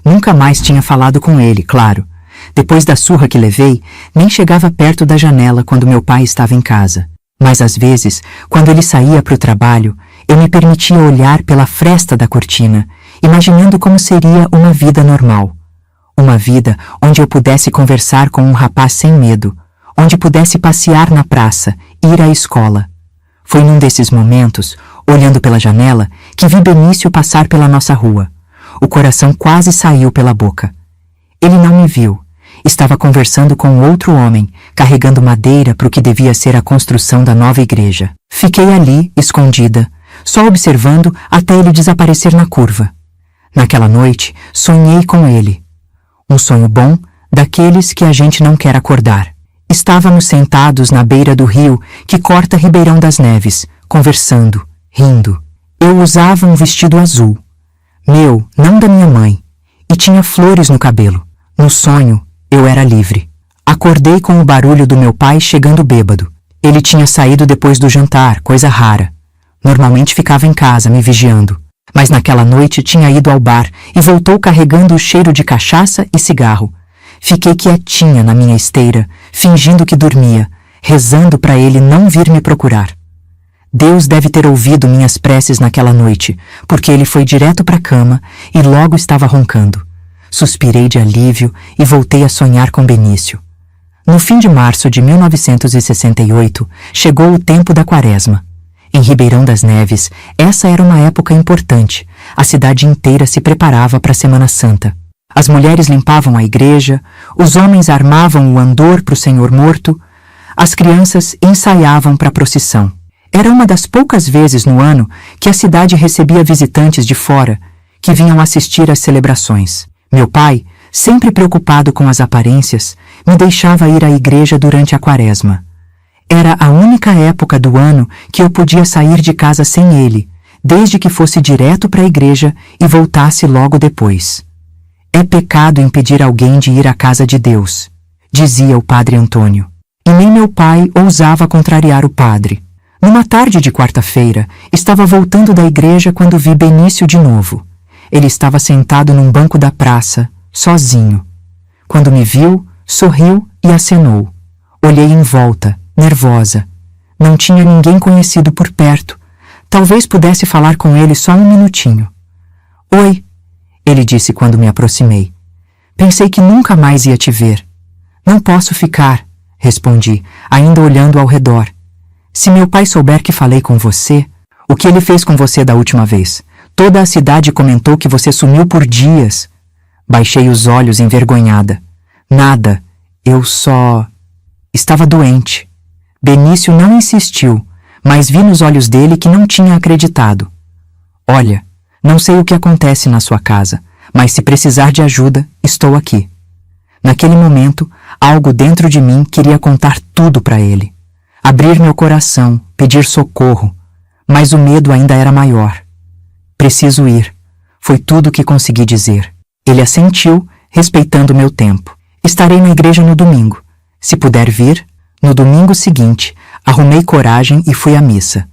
Nunca mais tinha falado com ele, claro. Depois da surra que levei, nem chegava perto da janela quando meu pai estava em casa. Mas às vezes, quando ele saía para o trabalho, eu me permitia olhar pela fresta da cortina imaginando como seria uma vida normal. Uma vida onde eu pudesse conversar com um rapaz sem medo, onde pudesse passear na praça, ir à escola. Foi num desses momentos, olhando pela janela, que vi Benício passar pela nossa rua. O coração quase saiu pela boca. Ele não me viu. Estava conversando com outro homem, carregando madeira para o que devia ser a construção da nova igreja. Fiquei ali, escondida, só observando até ele desaparecer na curva. Naquela noite, sonhei com ele. Um sonho bom, daqueles que a gente não quer acordar. Estávamos sentados na beira do rio que corta Ribeirão das Neves, conversando, rindo. Eu usava um vestido azul. Meu, não da minha mãe. E tinha flores no cabelo. No sonho, eu era livre. Acordei com o barulho do meu pai chegando bêbado. Ele tinha saído depois do jantar, coisa rara. Normalmente ficava em casa, me vigiando. Mas naquela noite tinha ido ao bar e voltou carregando o cheiro de cachaça e cigarro. Fiquei quietinha na minha esteira, fingindo que dormia, rezando para ele não vir me procurar. Deus deve ter ouvido minhas preces naquela noite, porque ele foi direto para a cama e logo estava roncando. Suspirei de alívio e voltei a sonhar com Benício. No fim de março de 1968, chegou o tempo da Quaresma. Em Ribeirão das Neves, essa era uma época importante. A cidade inteira se preparava para a Semana Santa. As mulheres limpavam a igreja, os homens armavam o andor para o Senhor morto, as crianças ensaiavam para a procissão. Era uma das poucas vezes no ano que a cidade recebia visitantes de fora, que vinham assistir às celebrações. Meu pai, sempre preocupado com as aparências, me deixava ir à igreja durante a Quaresma. Era a única época do ano que eu podia sair de casa sem ele, desde que fosse direto para a igreja e voltasse logo depois. É pecado impedir alguém de ir à casa de Deus, dizia o padre Antônio. E nem meu pai ousava contrariar o padre. Numa tarde de quarta-feira, estava voltando da igreja quando vi Benício de novo. Ele estava sentado num banco da praça, sozinho. Quando me viu, sorriu e acenou. Olhei em volta, nervosa. Não tinha ninguém conhecido por perto. Talvez pudesse falar com ele só um minutinho. Oi, ele disse quando me aproximei. Pensei que nunca mais ia te ver. Não posso ficar, respondi, ainda olhando ao redor. Se meu pai souber que falei com você, o que ele fez com você da última vez? Toda a cidade comentou que você sumiu por dias. Baixei os olhos envergonhada. Nada, eu só... estava doente. Benício não insistiu, mas vi nos olhos dele que não tinha acreditado. Olha, não sei o que acontece na sua casa, mas se precisar de ajuda, estou aqui. Naquele momento, algo dentro de mim queria contar tudo para ele. Abrir meu coração, pedir socorro, mas o medo ainda era maior. Preciso ir. Foi tudo o que consegui dizer. Ele assentiu, respeitando meu tempo. Estarei na igreja no domingo. Se puder vir, no domingo seguinte, arrumei coragem e fui à missa.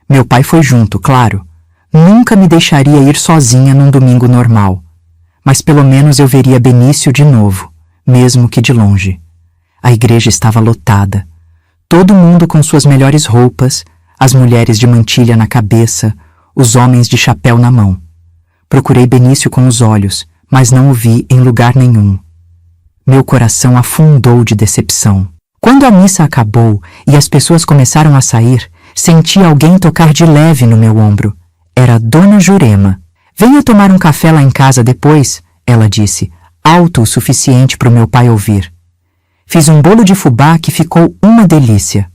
Meu pai foi junto, claro. Nunca me deixaria ir sozinha num domingo normal. Mas pelo menos eu veria Benício de novo, mesmo que de longe. A igreja estava lotada. Todo mundo com suas melhores roupas, as mulheres de mantilha na cabeça, os homens de chapéu na mão. Procurei Benício com os olhos, mas não o vi em lugar nenhum. Meu coração afundou de decepção. Quando a missa acabou e as pessoas começaram a sair, senti alguém tocar de leve no meu ombro. Era Dona Jurema. Venha tomar um café lá em casa depois, ela disse, alto o suficiente para o meu pai ouvir. Fiz um bolo de fubá que ficou uma delícia.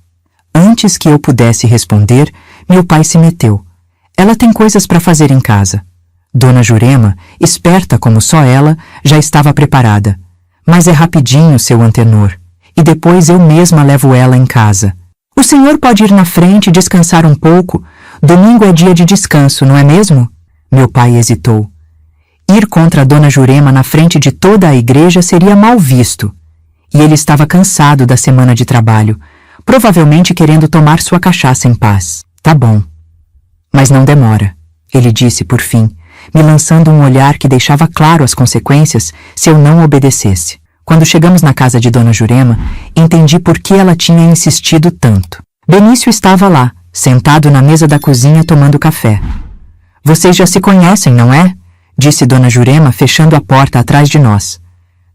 Antes que eu pudesse responder, meu pai se meteu. Ela tem coisas para fazer em casa. Dona Jurema, esperta como só ela, já estava preparada. Mas é rapidinho, seu Antenor. E depois eu mesma levo ela em casa. O senhor pode ir na frente e descansar um pouco. Domingo é dia de descanso, não é mesmo? Meu pai hesitou. Ir contra a Dona Jurema na frente de toda a igreja seria mal visto. E ele estava cansado da semana de trabalho, provavelmente querendo tomar sua cachaça em paz. Tá bom. Mas não demora, ele disse por fim, me lançando um olhar que deixava claro as consequências se eu não obedecesse. Quando chegamos na casa de Dona Jurema, entendi por que ela tinha insistido tanto. Benício estava lá, sentado na mesa da cozinha tomando café. Vocês já se conhecem, não é? disse Dona Jurema, fechando a porta atrás de nós.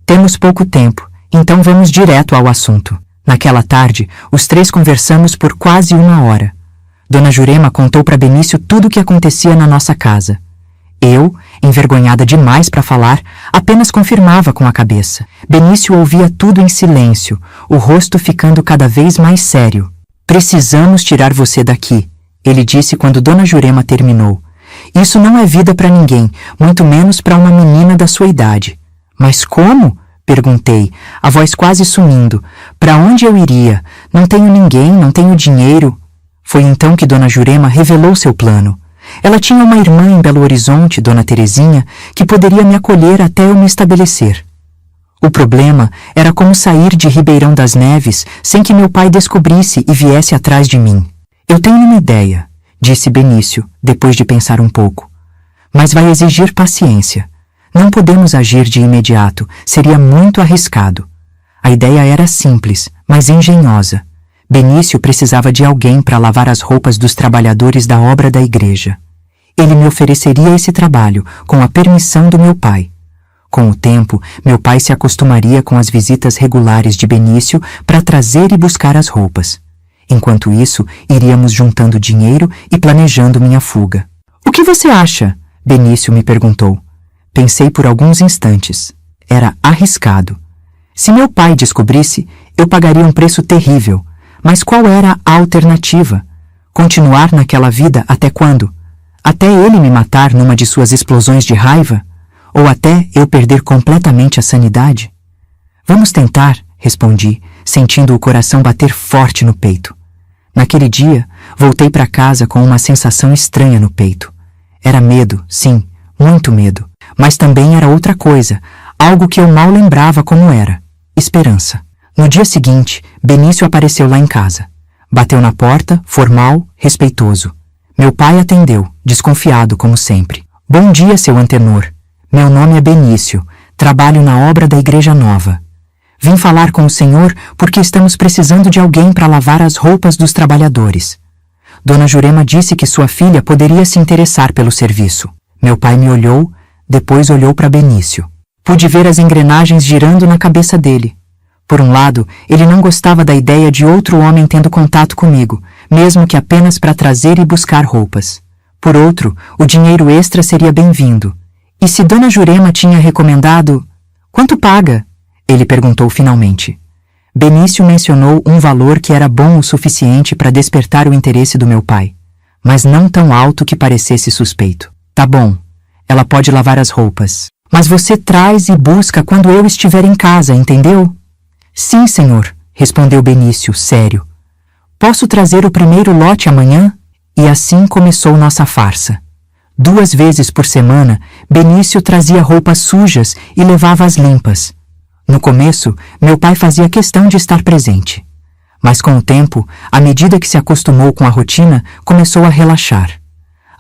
Temos pouco tempo, então vamos direto ao assunto. Naquela tarde, os três conversamos por quase 1 hora. Dona Jurema contou para Benício tudo o que acontecia na nossa casa. Eu, envergonhada demais para falar, apenas confirmava com a cabeça. Benício ouvia tudo em silêncio, o rosto ficando cada vez mais sério. Precisamos tirar você daqui, ele disse quando Dona Jurema terminou. Isso não é vida para ninguém, muito menos para uma menina da sua idade. Mas como? Perguntei, a voz quase sumindo. Para onde eu iria? Não tenho ninguém, não tenho dinheiro. Foi então que Dona Jurema revelou seu plano. Ela tinha uma irmã em Belo Horizonte, Dona Terezinha, que poderia me acolher até eu me estabelecer. O problema era como sair de Ribeirão das Neves sem que meu pai descobrisse e viesse atrás de mim. Eu tenho uma ideia, disse Benício, depois de pensar um pouco. Mas vai exigir paciência. Não podemos agir de imediato, seria muito arriscado. A ideia era simples, mas engenhosa. Benício precisava de alguém para lavar as roupas dos trabalhadores da obra da igreja. Ele me ofereceria esse trabalho, com a permissão do meu pai. Com o tempo, meu pai se acostumaria com as visitas regulares de Benício para trazer e buscar as roupas. Enquanto isso, iríamos juntando dinheiro e planejando minha fuga. O que você acha? Benício me perguntou. Pensei por alguns instantes. Era arriscado. Se meu pai descobrisse, eu pagaria um preço terrível. Mas qual era a alternativa? Continuar naquela vida até quando? Até ele me matar numa de suas explosões de raiva? Ou até eu perder completamente a sanidade? Vamos tentar, respondi, sentindo o coração bater forte no peito. Naquele dia, voltei para casa com uma sensação estranha no peito. Era medo, sim, muito medo. Mas também era outra coisa, algo que eu mal lembrava como era: esperança. No dia seguinte, Benício apareceu lá em casa. Bateu na porta, formal, respeitoso. Meu pai atendeu, desconfiado como sempre. Bom dia, seu Antenor. Meu nome é Benício. Trabalho na obra da Igreja Nova. Vim falar com o senhor porque estamos precisando de alguém para lavar as roupas dos trabalhadores. Dona Jurema disse que sua filha poderia se interessar pelo serviço. Meu pai me olhou, depois olhou para Benício. Pude ver as engrenagens girando na cabeça dele. Por um lado, ele não gostava da ideia de outro homem tendo contato comigo, mesmo que apenas para trazer e buscar roupas. Por outro, o dinheiro extra seria bem-vindo. E se Dona Jurema tinha recomendado... Quanto paga? Ele perguntou finalmente. Benício mencionou um valor que era bom o suficiente para despertar o interesse do meu pai, mas não tão alto que parecesse suspeito. Tá bom, ela pode lavar as roupas. Mas você traz e busca quando eu estiver em casa, entendeu? Sim, senhor, respondeu Benício, sério. Posso trazer o primeiro lote amanhã? E assim começou nossa farsa. 2 vezes por semana, Benício trazia roupas sujas e levava-as limpas. No começo, meu pai fazia questão de estar presente. Mas com o tempo, à medida que se acostumou com a rotina, começou a relaxar.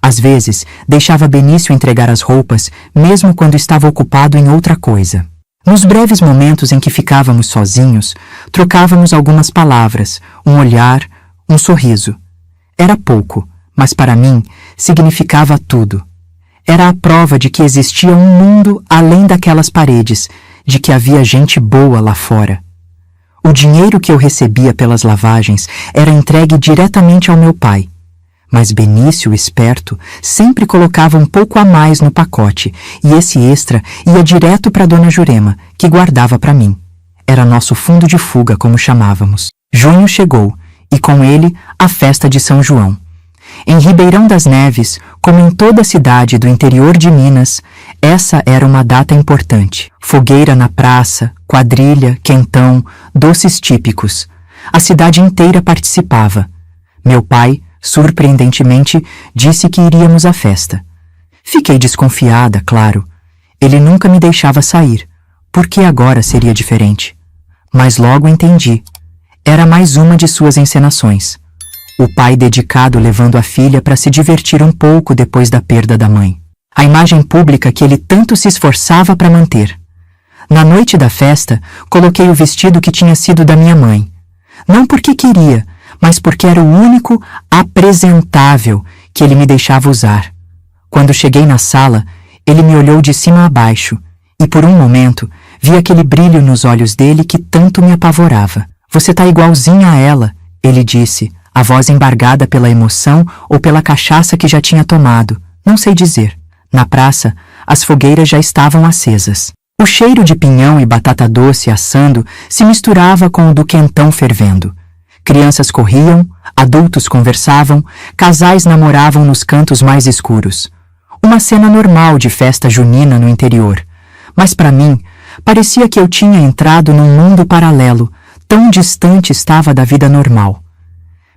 Às vezes, deixava Benício entregar as roupas, mesmo quando estava ocupado em outra coisa. Nos breves momentos em que ficávamos sozinhos, trocávamos algumas palavras, um olhar, um sorriso. Era pouco, mas para mim significava tudo. Era a prova de que existia um mundo além daquelas paredes, de que havia gente boa lá fora. O dinheiro que eu recebia pelas lavagens era entregue diretamente ao meu pai. Mas Benício, esperto, sempre colocava um pouco a mais no pacote, e esse extra ia direto para Dona Jurema, que guardava para mim. Era nosso fundo de fuga, como chamávamos. Junho chegou, e com ele a festa de São João. Em Ribeirão das Neves, como em toda a cidade do interior de Minas, essa era uma data importante. Fogueira na praça, quadrilha, quentão, doces típicos. A cidade inteira participava. Meu pai, surpreendentemente, disse que iríamos à festa. Fiquei desconfiada, claro. Ele nunca me deixava sair. Por que agora seria diferente? Mas logo entendi. Era mais uma de suas encenações. O pai dedicado levando a filha para se divertir um pouco depois da perda da mãe. A imagem pública que ele tanto se esforçava para manter. Na noite da festa, coloquei o vestido que tinha sido da minha mãe. Não porque queria, mas porque era o único apresentável que ele me deixava usar. Quando cheguei na sala, Ele me olhou de cima a baixo, e por um momento vi aquele brilho nos olhos dele que tanto me apavorava. Você tá igualzinha a ela, ele disse, a voz embargada pela emoção ou pela cachaça que já tinha tomado, não sei dizer. Na praça, as fogueiras já estavam acesas. O cheiro de pinhão e batata doce assando se misturava com o do quentão fervendo. Crianças corriam, adultos conversavam, casais namoravam nos cantos mais escuros. Uma cena normal de festa junina no interior. Mas para mim, parecia que eu tinha entrado num mundo paralelo, tão distante estava da vida normal.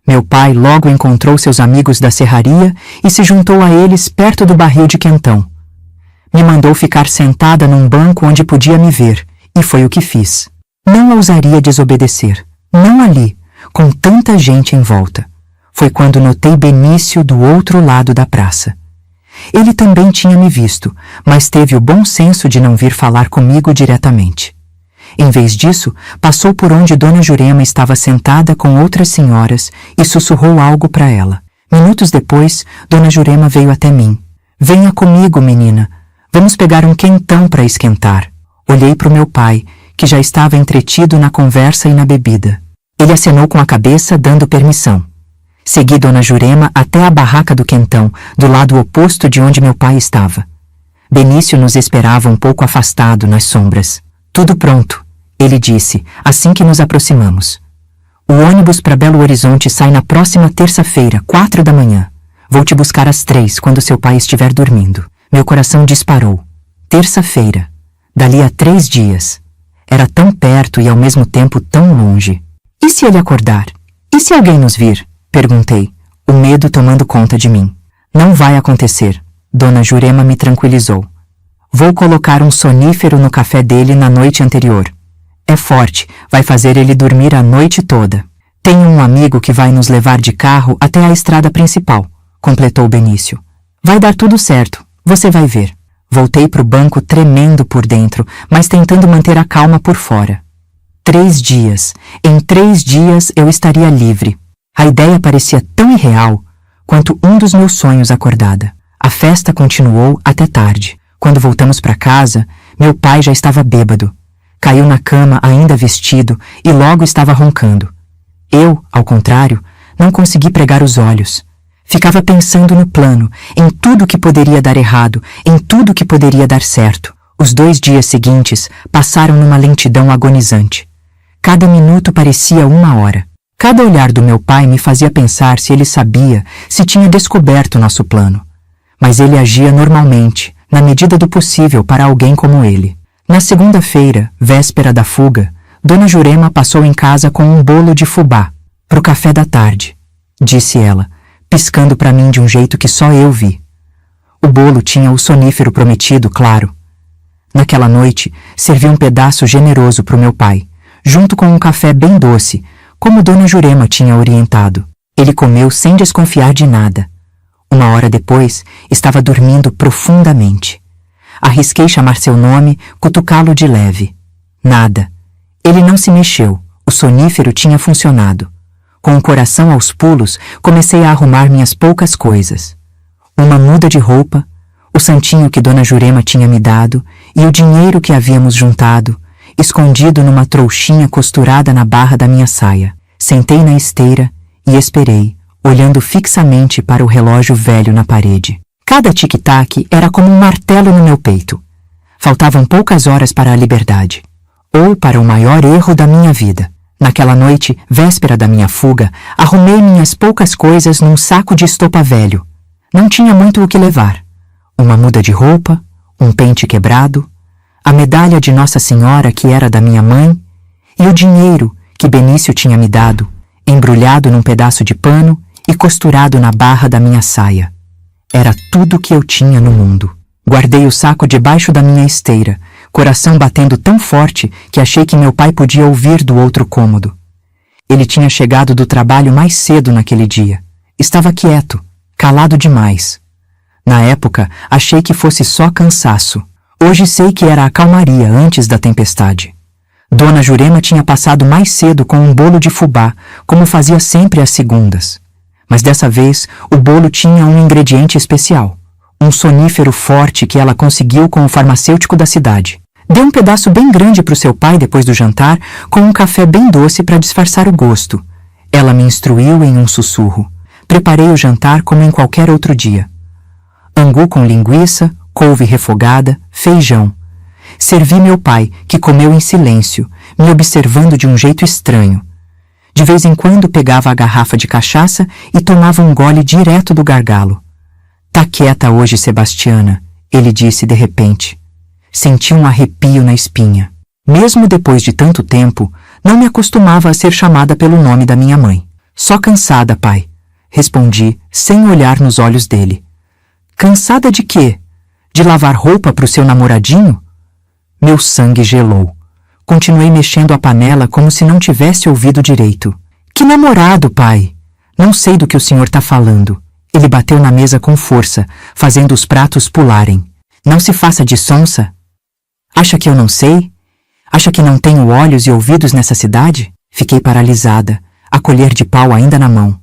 Meu pai logo encontrou seus amigos da serraria e se juntou a eles perto do barril de quentão. Me mandou ficar sentada num banco onde podia me ver, e foi o que fiz. Não ousaria desobedecer, não ali, com tanta gente em volta. Foi quando notei Benício do outro lado da praça. Ele também tinha me visto, mas teve o bom senso de não vir falar comigo diretamente. Em vez disso, passou por onde Dona Jurema estava sentada com outras senhoras e sussurrou algo para ela. Minutos depois, Dona Jurema veio até mim. Venha comigo, menina. Vamos pegar um quentão para esquentar. Olhei para o meu pai, que já estava entretido na conversa e na bebida. Ele acenou com a cabeça, dando permissão. Segui Dona Jurema até a barraca do quentão, do lado oposto de onde meu pai estava. Benício nos esperava um pouco afastado nas sombras. Tudo pronto, ele disse, assim que nos aproximamos. O ônibus para Belo Horizonte sai na próxima terça-feira, 4 da manhã. Vou te buscar às 3, quando seu pai estiver dormindo. Meu coração disparou. Terça-feira. Dali a 3 dias. Era tão perto e ao mesmo tempo tão longe. E se ele acordar? E se alguém nos vir? Perguntei, o medo tomando conta de mim. Não vai acontecer, Dona Jurema me tranquilizou. Vou colocar um sonífero no café dele na noite anterior. É forte, vai fazer ele dormir a noite toda. Tenho um amigo que vai nos levar de carro até a estrada principal, completou Benício. Vai dar tudo certo, você vai ver. Voltei pro banco tremendo por dentro, mas tentando manter a calma por fora. 3 dias. Em 3 dias eu estaria livre. A ideia parecia tão irreal quanto um dos meus sonhos acordada. A festa continuou até tarde. Quando voltamos para casa, meu pai já estava bêbado. Caiu na cama ainda vestido e logo estava roncando. Eu, ao contrário, não consegui pregar os olhos. Ficava pensando no plano, em tudo que poderia dar errado, em tudo que poderia dar certo. Os 2 dias seguintes passaram numa lentidão agonizante. Cada minuto parecia 1 hora. Cada olhar do meu pai me fazia pensar se ele sabia, se tinha descoberto nosso plano. Mas ele agia normalmente, na medida do possível para alguém como ele. Na segunda-feira, véspera da fuga, Dona Jurema passou em casa com um bolo de fubá, pro café da tarde, disse ela, piscando para mim de um jeito que só eu vi. O bolo tinha o sonífero prometido, claro. Naquela noite, servi um pedaço generoso pro meu pai, junto com um café bem doce, como Dona Jurema tinha orientado. Ele comeu sem desconfiar de nada. 1 hora depois, estava dormindo profundamente. Arrisquei chamar seu nome, cutucá-lo de leve. Nada. Ele não se mexeu. O sonífero tinha funcionado. Com o coração aos pulos, comecei a arrumar minhas poucas coisas. Uma muda de roupa, o santinho que Dona Jurema tinha me dado e o dinheiro que havíamos juntado, escondido numa trouxinha costurada na barra da minha saia. Sentei na esteira e esperei, olhando fixamente para o relógio velho na parede. Cada tic-tac era como um martelo no meu peito. Faltavam poucas horas para a liberdade. Ou para o maior erro da minha vida. Naquela noite, véspera da minha fuga, arrumei minhas poucas coisas num saco de estopa velho. Não tinha muito o que levar. Uma muda de roupa, um pente quebrado, a medalha de Nossa Senhora que era da minha mãe e o dinheiro que Benício tinha me dado, embrulhado num pedaço de pano e costurado na barra da minha saia. Era tudo que eu tinha no mundo. Guardei o saco debaixo da minha esteira, coração batendo tão forte que achei que meu pai podia ouvir do outro cômodo. Ele tinha chegado do trabalho mais cedo naquele dia. Estava quieto, calado demais. Na época, achei que fosse só cansaço. Hoje sei que era a calmaria antes da tempestade. Dona Jurema tinha passado mais cedo com um bolo de fubá, como fazia sempre às segundas. Mas dessa vez, o bolo tinha um ingrediente especial, um sonífero forte que ela conseguiu com o farmacêutico da cidade. Deu um pedaço bem grande para o seu pai depois do jantar, com um café bem doce para disfarçar o gosto. Ela me instruiu em um sussurro. Preparei o jantar como em qualquer outro dia. Angu com linguiça, couve refogada, feijão. Servi meu pai, que comeu em silêncio, me observando de um jeito estranho. De vez em quando pegava a garrafa de cachaça e tomava um gole direto do gargalo. Tá quieta hoje, Sebastiana, ele disse de repente. Senti um arrepio na espinha. Mesmo depois de tanto tempo, não me acostumava a ser chamada pelo nome da minha mãe. Só cansada, pai, respondi, sem olhar nos olhos dele. Cansada de quê? De lavar roupa para o seu namoradinho? Meu sangue gelou. Continuei mexendo a panela como se não tivesse ouvido direito. Que namorado, pai? Não sei do que o senhor tá falando. Ele bateu na mesa com força, fazendo os pratos pularem. Não se faça de sonsa. Acha que eu não sei? Acha que não tenho olhos e ouvidos nessa cidade? Fiquei paralisada, a colher de pau ainda na mão.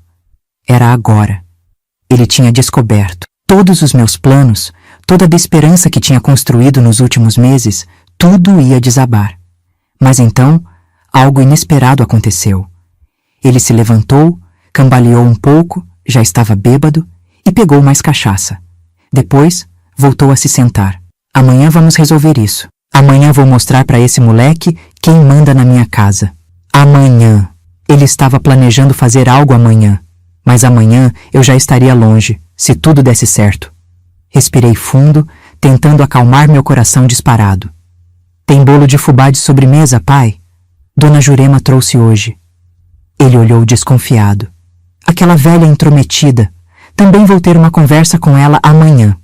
Era agora. Ele tinha descoberto. Todos os meus planos, toda a esperança que tinha construído nos últimos meses, tudo ia desabar. Mas então, algo inesperado aconteceu. Ele se levantou, cambaleou um pouco, já estava bêbado, e pegou mais cachaça. Depois, voltou a se sentar. Amanhã vamos resolver isso. Amanhã vou mostrar para esse moleque quem manda na minha casa. Amanhã. Ele estava planejando fazer algo amanhã. Mas amanhã eu já estaria longe, se tudo desse certo. Respirei fundo, tentando acalmar meu coração disparado. Tem bolo de fubá de sobremesa, pai? Dona Jurema trouxe hoje. Ele olhou desconfiado. Aquela velha intrometida. Também vou ter uma conversa com ela amanhã.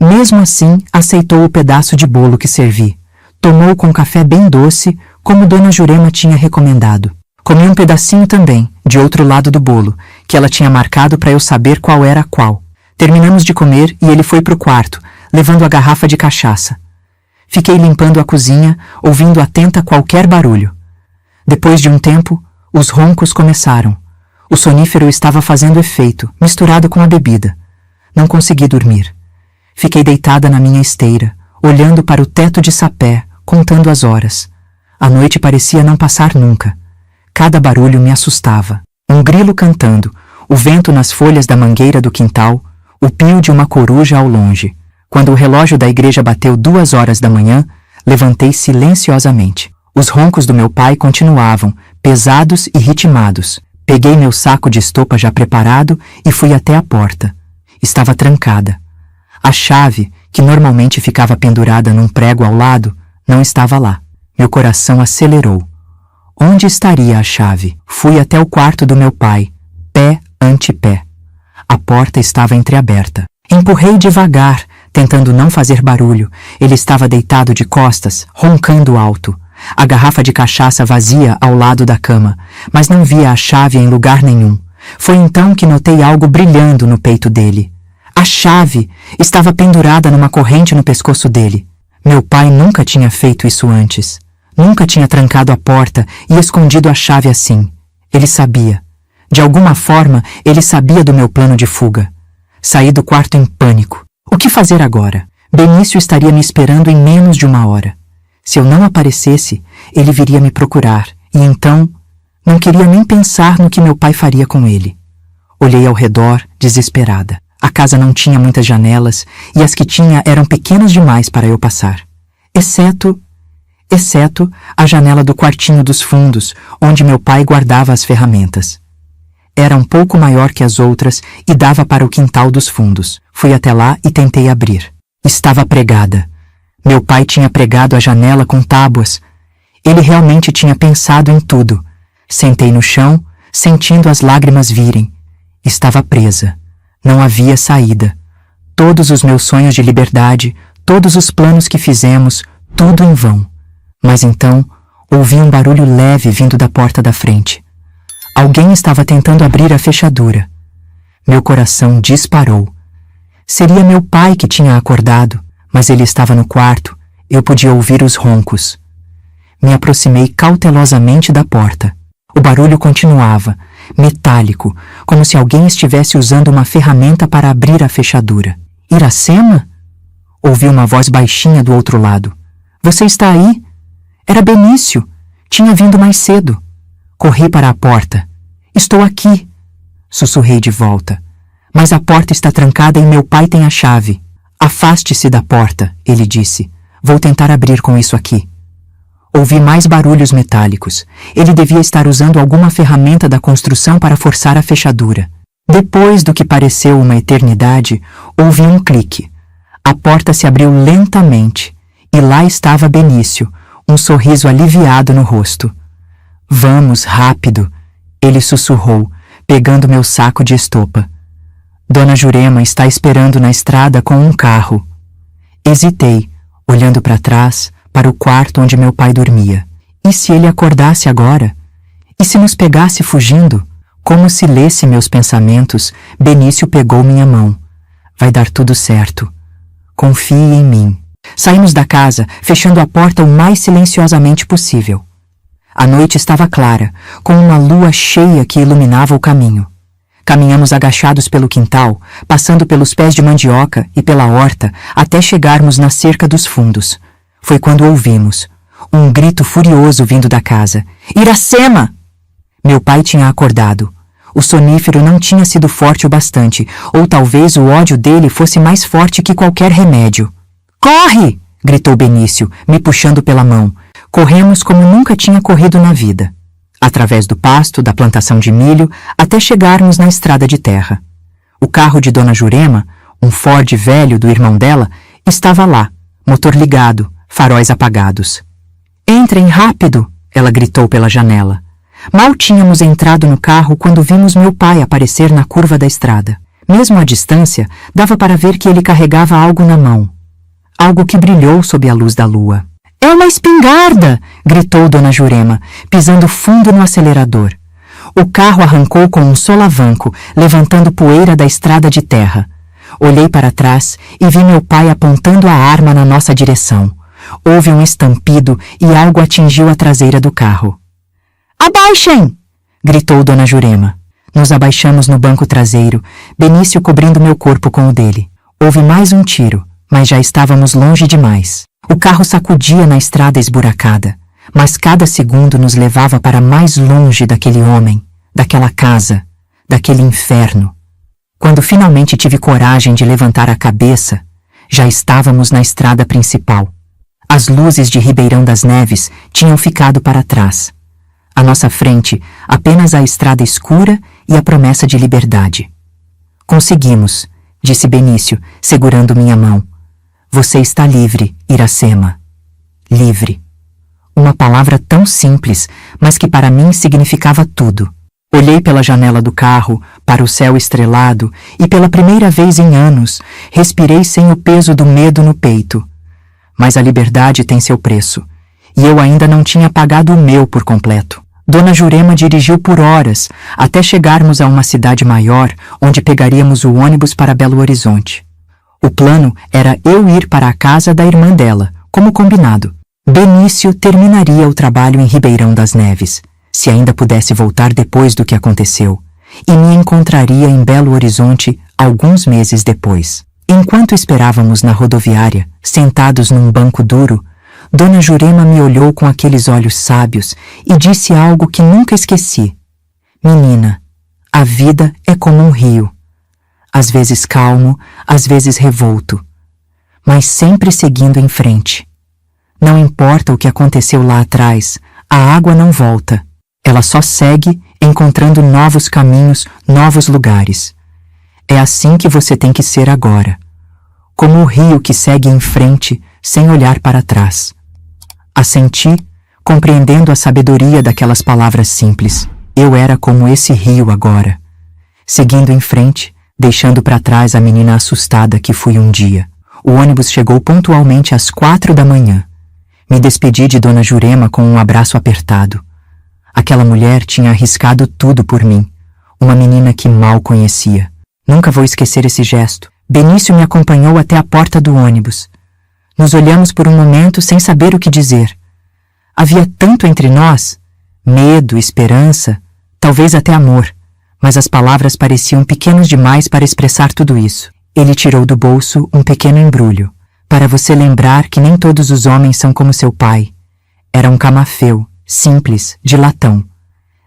Mesmo assim, aceitou o pedaço de bolo que servi. Tomou com café bem doce, como Dona Jurema tinha recomendado. Comi um pedacinho também, de outro lado do bolo, que ela tinha marcado para eu saber qual era qual. Terminamos de comer e ele foi pro quarto, levando a garrafa de cachaça. Fiquei limpando a cozinha, ouvindo atenta qualquer barulho. Depois de um tempo, os roncos começaram. O sonífero estava fazendo efeito, misturado com a bebida. Não consegui dormir. Fiquei deitada na minha esteira, olhando para o teto de sapé, contando as horas. A noite parecia não passar nunca. Cada barulho me assustava. Um grilo cantando, o vento nas folhas da mangueira do quintal, o pio de uma coruja ao longe. Quando o relógio da igreja bateu 2 horas da manhã, levantei silenciosamente. Os roncos do meu pai continuavam, pesados e ritmados. Peguei meu saco de estopa já preparado e fui até a porta. Estava trancada. A chave, que normalmente ficava pendurada num prego ao lado, não estava lá. Meu coração acelerou. Onde estaria a chave? Fui até o quarto do meu pai, pé ante pé. A porta estava entreaberta. Empurrei devagar, tentando não fazer barulho. Ele estava deitado de costas, roncando alto. A garrafa de cachaça vazia ao lado da cama, mas não via a chave em lugar nenhum. Foi então que notei algo brilhando no peito dele. A chave estava pendurada numa corrente no pescoço dele. Meu pai nunca tinha feito isso antes. Nunca tinha trancado a porta e escondido a chave assim. Ele sabia. De alguma forma, ele sabia do meu plano de fuga. Saí do quarto em pânico. O que fazer agora? Benício estaria me esperando em menos de 1 hora. Se eu não aparecesse, ele viria me procurar, e então, não queria nem pensar no que meu pai faria com ele. Olhei ao redor, desesperada. A casa não tinha muitas janelas, e as que tinha eram pequenas demais para eu passar. Exceto a janela do quartinho dos fundos, onde meu pai guardava as ferramentas. Era um pouco maior que as outras e dava para o quintal dos fundos. Fui até lá e tentei abrir. Estava pregada. Meu pai tinha pregado a janela com tábuas. Ele realmente tinha pensado em tudo. Sentei no chão, sentindo as lágrimas virem. Estava presa. Não havia saída. Todos os meus sonhos de liberdade, todos os planos que fizemos, tudo em vão. Mas então, ouvi um barulho leve vindo da porta da frente. Alguém estava tentando abrir a fechadura. Meu coração disparou. Seria meu pai que tinha acordado, mas ele estava no quarto. Eu podia ouvir os roncos. Me aproximei cautelosamente da porta. O barulho continuava, metálico, como se alguém estivesse usando uma ferramenta para abrir a fechadura. Iracema? Ouvi uma voz baixinha do outro lado. Você está aí? Era Benício. Tinha vindo mais cedo. Corri para a porta. Estou aqui. Sussurrei de volta. Mas a porta está trancada e meu pai tem a chave. Afaste-se da porta, ele disse. Vou tentar abrir com isso aqui. Ouvi mais barulhos metálicos. Ele devia estar usando alguma ferramenta da construção para forçar a fechadura. Depois do que pareceu uma eternidade, ouvi um clique. A porta se abriu lentamente e lá estava Benício, um sorriso aliviado no rosto. Vamos, rápido, ele sussurrou, pegando meu saco de estopa. Dona Jurema está esperando na estrada com um carro. Hesitei, olhando para trás, para o quarto onde meu pai dormia. E se ele acordasse agora? E se nos pegasse fugindo? Como se lesse meus pensamentos, Benício pegou minha mão. Vai dar tudo certo. Confie em mim. Saímos da casa, fechando a porta o mais silenciosamente possível. A noite estava clara, com uma lua cheia que iluminava o caminho. Caminhamos agachados pelo quintal, passando pelos pés de mandioca e pela horta, até chegarmos na cerca dos fundos. Foi quando ouvimos um grito furioso vindo da casa. Iracema! Meu pai tinha acordado. O sonífero não tinha sido forte o bastante, ou talvez o ódio dele fosse mais forte que qualquer remédio. Corre! Gritou Benício, me puxando pela mão. Corremos como nunca tinha corrido na vida. Através do pasto, da plantação de milho, até chegarmos na estrada de terra. O carro de Dona Jurema, um Ford velho do irmão dela, estava lá, motor ligado, faróis apagados. Entrem rápido! Ela gritou pela janela. Mal tínhamos entrado no carro quando vimos meu pai aparecer na curva da estrada. Mesmo à distância, dava para ver que ele carregava algo na mão. Algo que brilhou sob a luz da lua. É uma espingarda! Gritou Dona Jurema, pisando fundo no acelerador. O carro arrancou com um solavanco, levantando poeira da estrada de terra. Olhei para trás e vi meu pai apontando a arma na nossa direção. Houve um estampido e algo atingiu a traseira do carro. Abaixem! Gritou Dona Jurema. Nos abaixamos no banco traseiro, Benício cobrindo meu corpo com o dele. Houve mais um tiro, mas já estávamos longe demais. O carro sacudia na estrada esburacada, mas cada segundo nos levava para mais longe daquele homem, daquela casa, daquele inferno. Quando finalmente tive coragem de levantar a cabeça, já estávamos na estrada principal. As luzes de Ribeirão das Neves tinham ficado para trás. À nossa frente, apenas a estrada escura e a promessa de liberdade. Conseguimos, disse Benício, segurando minha mão. Você está livre, Iracema. Livre. Uma palavra tão simples, mas que para mim significava tudo. Olhei pela janela do carro, para o céu estrelado, e pela primeira vez em anos, respirei sem o peso do medo no peito. Mas a liberdade tem seu preço. E eu ainda não tinha pagado o meu por completo. Dona Jurema dirigiu por horas, até chegarmos a uma cidade maior, onde pegaríamos o ônibus para Belo Horizonte. O plano era eu ir para a casa da irmã dela, como combinado. Benício terminaria o trabalho em Ribeirão das Neves, se ainda pudesse voltar depois do que aconteceu, e me encontraria em Belo Horizonte alguns meses depois. Enquanto esperávamos na rodoviária, sentados num banco duro, Dona Jurema me olhou com aqueles olhos sábios e disse algo que nunca esqueci. Menina, a vida é como um rio. Às vezes calmo, às vezes revolto, mas sempre seguindo em frente. Não importa o que aconteceu lá atrás, a água não volta. Ela só segue, encontrando novos caminhos, novos lugares. É assim que você tem que ser agora. Como o rio que segue em frente, sem olhar para trás. Assenti, compreendendo a sabedoria daquelas palavras simples. Eu era como esse rio agora, seguindo em frente, deixando para trás a menina assustada que fui um dia. O ônibus chegou pontualmente às 4 da manhã. Me despedi de Dona Jurema com um abraço apertado. Aquela mulher tinha arriscado tudo por mim, uma menina que mal conhecia. Nunca vou esquecer esse gesto. Benício me acompanhou até a porta do ônibus. Nos olhamos por um momento sem saber o que dizer. Havia tanto entre nós, medo, esperança, talvez até amor, mas as palavras pareciam pequenas demais para expressar tudo isso. Ele tirou do bolso um pequeno embrulho, para você lembrar que nem todos os homens são como seu pai. Era um camafeu, simples, de latão.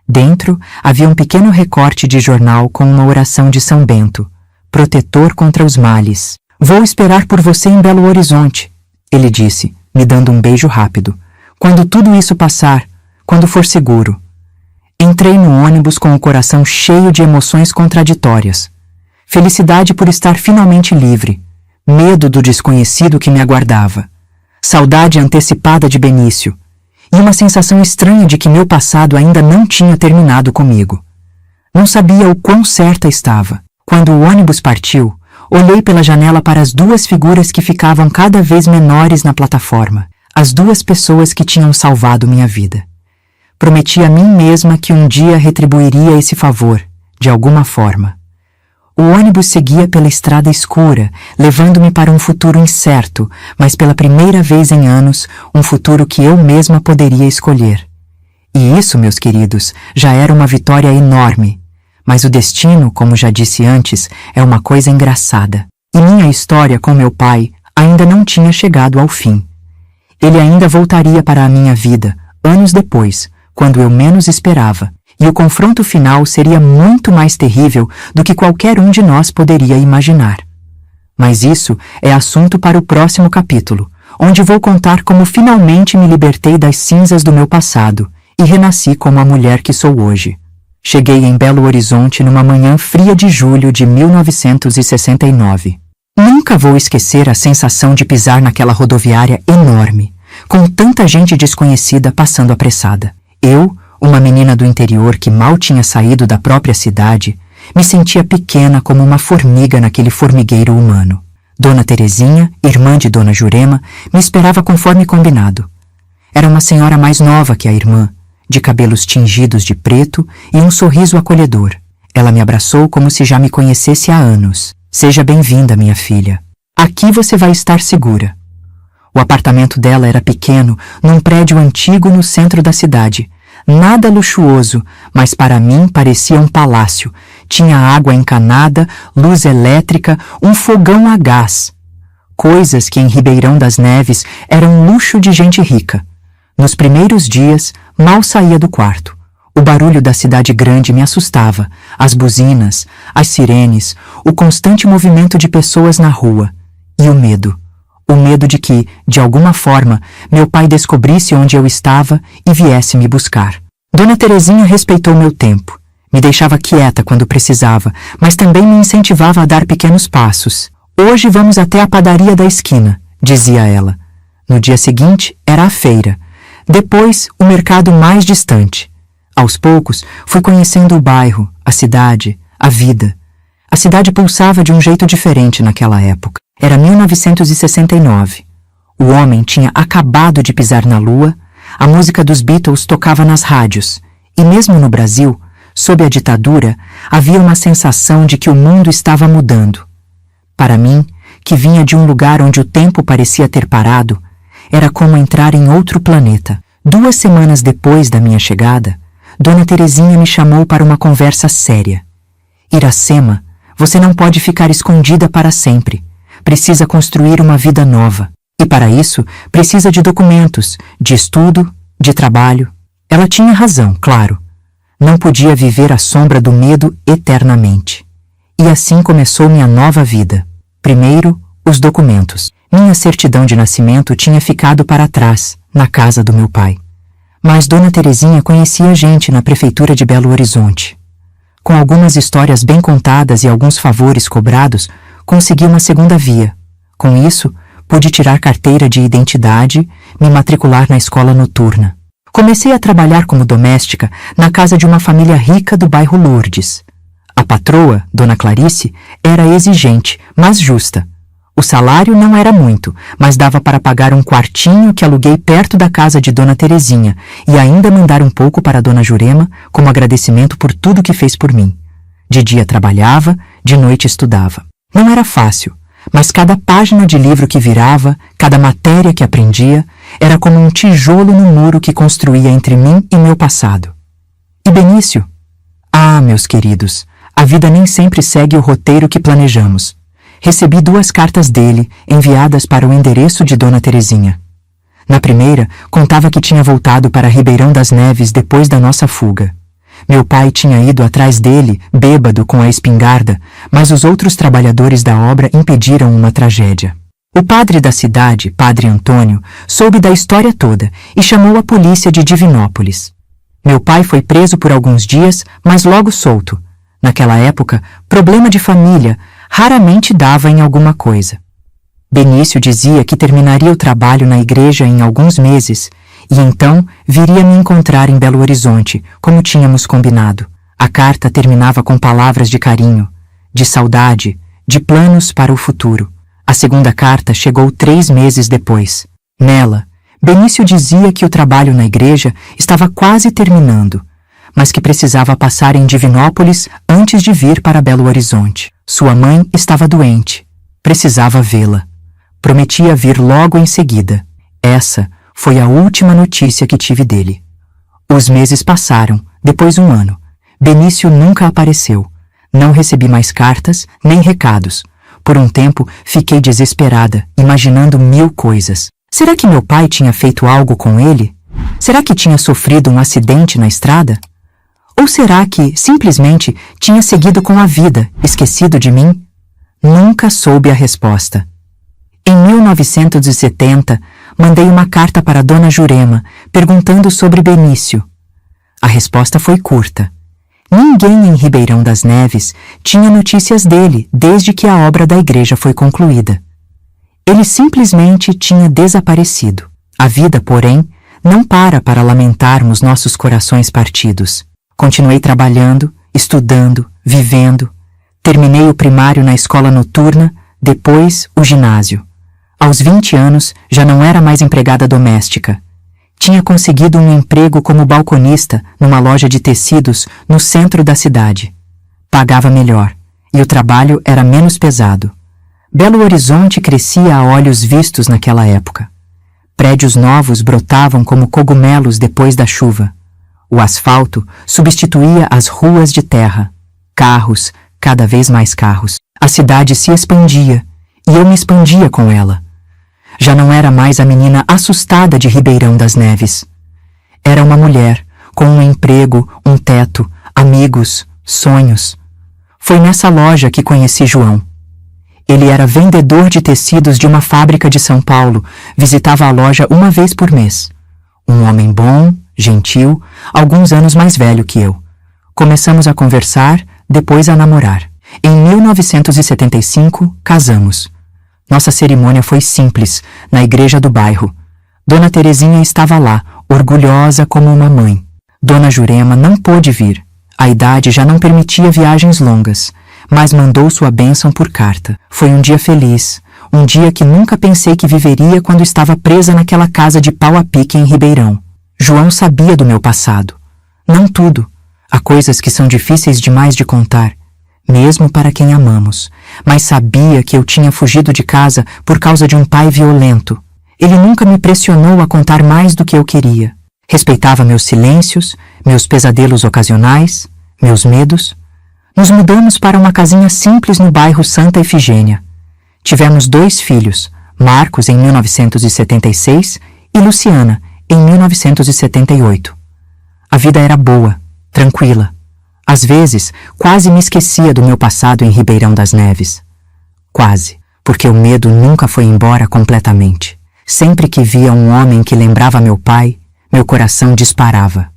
Dentro havia um pequeno recorte de jornal com uma oração de São Bento, protetor contra os males. Vou esperar por você em Belo Horizonte, ele disse, me dando um beijo rápido. Quando tudo isso passar, quando for seguro. Entrei no ônibus com o coração cheio de emoções contraditórias. Felicidade por estar finalmente livre, medo do desconhecido que me aguardava, saudade antecipada de Benício, e uma sensação estranha de que meu passado ainda não tinha terminado comigo. Não sabia o quão certa estava. Quando o ônibus partiu, olhei pela janela para as duas figuras que ficavam cada vez menores na plataforma, as duas pessoas que tinham salvado minha vida. Prometi a mim mesma que um dia retribuiria esse favor, de alguma forma. O ônibus seguia pela estrada escura, levando-me para um futuro incerto, mas pela primeira vez em anos, um futuro que eu mesma poderia escolher. E isso, meus queridos, já era uma vitória enorme. Mas o destino, como já disse antes, é uma coisa engraçada. E minha história com meu pai ainda não tinha chegado ao fim. Ele ainda voltaria para a minha vida, anos depois, quando eu menos esperava. E o confronto final seria muito mais terrível do que qualquer um de nós poderia imaginar. Mas isso é assunto para o próximo capítulo, onde vou contar como finalmente me libertei das cinzas do meu passado e renasci como a mulher que sou hoje. Cheguei em Belo Horizonte numa manhã fria de julho de 1969. Nunca vou esquecer a sensação de pisar naquela rodoviária enorme, com tanta gente desconhecida passando apressada. Eu, uma menina do interior que mal tinha saído da própria cidade, me sentia pequena como uma formiga naquele formigueiro humano. Dona Terezinha, irmã de Dona Jurema, me esperava conforme combinado. Era uma senhora mais nova que a irmã, de cabelos tingidos de preto e um sorriso acolhedor. Ela me abraçou como se já me conhecesse há anos. Seja bem-vinda, minha filha. Aqui você vai estar segura. O apartamento dela era pequeno, num prédio antigo no centro da cidade. Nada luxuoso, mas para mim parecia um palácio. Tinha água encanada, luz elétrica, um fogão a gás. Coisas que em Ribeirão das Neves eram luxo de gente rica. Nos primeiros dias, mal saía do quarto. O barulho da cidade grande me assustava, as buzinas, as sirenes, o constante movimento de pessoas na rua. E o medo. O medo de que, de alguma forma, meu pai descobrisse onde eu estava e viesse me buscar. Dona Terezinha respeitou meu tempo. Me deixava quieta quando precisava, mas também me incentivava a dar pequenos passos. Hoje vamos até a padaria da esquina, dizia ela. No dia seguinte, era a feira. Depois, o mercado mais distante. Aos poucos, fui conhecendo o bairro, a cidade, a vida. A cidade pulsava de um jeito diferente naquela época. Era 1969. O homem tinha acabado de pisar na lua, a música dos Beatles tocava nas rádios, e mesmo no Brasil, sob a ditadura, havia uma sensação de que o mundo estava mudando. Para mim, que vinha de um lugar onde o tempo parecia ter parado, era como entrar em outro planeta. 2 semanas depois da minha chegada, Dona Terezinha me chamou para uma conversa séria. Iracema, você não pode ficar escondida para sempre. Precisa construir uma vida nova. E para isso, precisa de documentos, de estudo, de trabalho. Ela tinha razão, claro. Não podia viver à sombra do medo eternamente. E assim começou minha nova vida. Primeiro, os documentos. Minha certidão de nascimento tinha ficado para trás, na casa do meu pai. Mas Dona Terezinha conhecia gente na prefeitura de Belo Horizonte. Com algumas histórias bem contadas e alguns favores cobrados, consegui uma segunda via. Com isso, pude tirar carteira de identidade, me matricular na escola noturna. Comecei a trabalhar como doméstica na casa de uma família rica do bairro Lourdes. A patroa, Dona Clarice, era exigente, mas justa. O salário não era muito, mas dava para pagar um quartinho que aluguei perto da casa de Dona Terezinha e ainda mandar um pouco para Dona Jurema como agradecimento por tudo que fez por mim. De dia trabalhava, de noite estudava. Não era fácil, mas cada página de livro que virava, cada matéria que aprendia, era como um tijolo no muro que construía entre mim e meu passado. E Benício? Ah, meus queridos, a vida nem sempre segue o roteiro que planejamos. Recebi 2 cartas dele, enviadas para o endereço de Dona Terezinha. Na primeira, contava que tinha voltado para Ribeirão das Neves depois da nossa fuga. Meu pai tinha ido atrás dele, bêbado com a espingarda, mas os outros trabalhadores da obra impediram uma tragédia. O padre da cidade, Padre Antônio, soube da história toda e chamou a polícia de Divinópolis. Meu pai foi preso por alguns dias, mas logo solto. Naquela época, problema de família raramente dava em alguma coisa. Benício dizia que terminaria o trabalho na igreja em alguns meses e então viria me encontrar em Belo Horizonte, como tínhamos combinado. A carta terminava com palavras de carinho, de saudade, de planos para o futuro. A segunda carta chegou 3 meses depois. Nela, Benício dizia que o trabalho na igreja estava quase terminando, mas que precisava passar em Divinópolis antes de vir para Belo Horizonte. Sua mãe estava doente. Precisava vê-la. Prometia vir logo em seguida. Essa foi a última notícia que tive dele. Os meses passaram, depois 1 ano. Benício nunca apareceu. Não recebi mais cartas, nem recados. Por um tempo, fiquei desesperada, imaginando 1000 coisas. Será que meu pai tinha feito algo com ele? Será que tinha sofrido um acidente na estrada? Ou será que, simplesmente, tinha seguido com a vida, esquecido de mim? Nunca soube a resposta. Em 1970, mandei uma carta para Dona Jurema, perguntando sobre Benício. A resposta foi curta. Ninguém em Ribeirão das Neves tinha notícias dele desde que a obra da igreja foi concluída. Ele simplesmente tinha desaparecido. A vida, porém, não para lamentarmos nossos corações partidos. Continuei trabalhando, estudando, vivendo. Terminei o primário na escola noturna, depois o ginásio. Aos 20 anos, já não era mais empregada doméstica. Tinha conseguido um emprego como balconista numa loja de tecidos no centro da cidade. Pagava melhor, e o trabalho era menos pesado. Belo Horizonte crescia a olhos vistos naquela época. Prédios novos brotavam como cogumelos depois da chuva. O asfalto substituía as ruas de terra. Carros, cada vez mais carros. A cidade se expandia, e eu me expandia com ela. Já não era mais a menina assustada de Ribeirão das Neves. Era uma mulher, com um emprego, um teto, amigos, sonhos. Foi nessa loja que conheci João. Ele era vendedor de tecidos de uma fábrica de São Paulo, visitava a loja 1 vez por mês. Um homem bom, gentil, alguns anos mais velho que eu. Começamos a conversar, depois a namorar. Em 1975, casamos. Nossa cerimônia foi simples, na igreja do bairro. Dona Terezinha estava lá, orgulhosa como uma mãe. Dona Jurema não pôde vir. A idade já não permitia viagens longas, mas mandou sua bênção por carta. Foi um dia feliz, um dia que nunca pensei que viveria quando estava presa naquela casa de pau a pique em Ribeirão. João sabia do meu passado. Não tudo. Há coisas que são difíceis demais de contar, mesmo para quem amamos, mas sabia que eu tinha fugido de casa por causa de um pai violento. Ele nunca me pressionou a contar mais do que eu queria. Respeitava meus silêncios, meus pesadelos ocasionais, meus medos. Nos mudamos para uma casinha simples no bairro Santa Efigênia. Tivemos 2 filhos, Marcos em 1976 e Luciana em 1978. A vida era boa, tranquila. Às vezes, quase me esquecia do meu passado em Ribeirão das Neves. Quase, porque o medo nunca foi embora completamente. Sempre que via um homem que lembrava meu pai, meu coração disparava.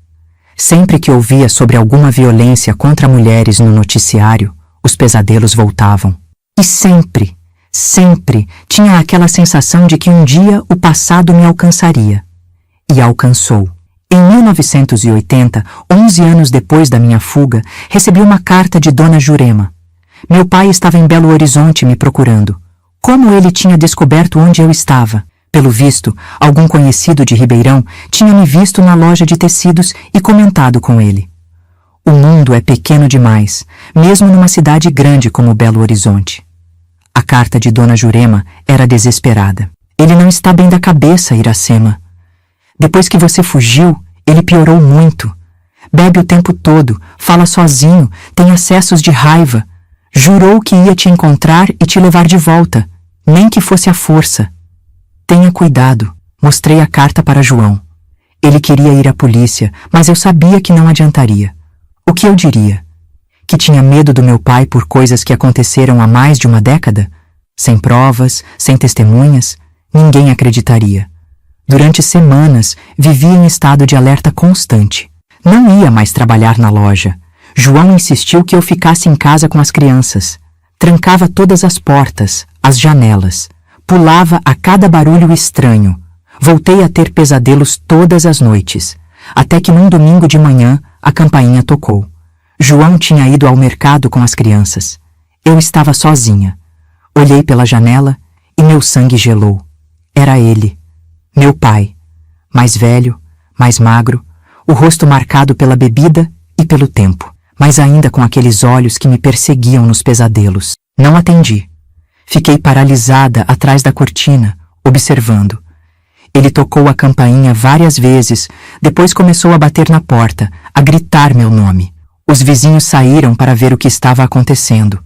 Sempre que ouvia sobre alguma violência contra mulheres no noticiário, os pesadelos voltavam. E sempre, sempre tinha aquela sensação de que um dia o passado me alcançaria. E alcançou. Em 1980, 11 anos depois da minha fuga, recebi uma carta de Dona Jurema. Meu pai estava em Belo Horizonte me procurando. Como ele tinha descoberto onde eu estava? Pelo visto, algum conhecido de Ribeirão tinha me visto na loja de tecidos e comentado com ele. O mundo é pequeno demais, mesmo numa cidade grande como Belo Horizonte. A carta de Dona Jurema era desesperada. Ele não está bem da cabeça, Iracema. Depois que você fugiu, ele piorou muito. Bebe o tempo todo, fala sozinho, tem acessos de raiva. Jurou que ia te encontrar e te levar de volta, nem que fosse à força. Tenha cuidado. Mostrei a carta para João. Ele queria ir à polícia, mas eu sabia que não adiantaria. O que eu diria? Que tinha medo do meu pai por coisas que aconteceram há mais de uma década? Sem provas, sem testemunhas, ninguém acreditaria. Durante semanas, vivia em estado de alerta constante. Não ia mais trabalhar na loja. João insistiu que eu ficasse em casa com as crianças. Trancava todas as portas, as janelas. Pulava a cada barulho estranho. Voltei a ter pesadelos todas as noites, até que num domingo de manhã a campainha tocou. João tinha ido ao mercado com as crianças. Eu estava sozinha. Olhei pela janela e meu sangue gelou. Era ele, meu pai, mais velho, mais magro, o rosto marcado pela bebida e pelo tempo, mas ainda com aqueles olhos que me perseguiam nos pesadelos. Não atendi. Fiquei paralisada atrás da cortina, observando. Ele tocou a campainha várias vezes, depois começou a bater na porta, a gritar meu nome. Os vizinhos saíram para ver o que estava acontecendo.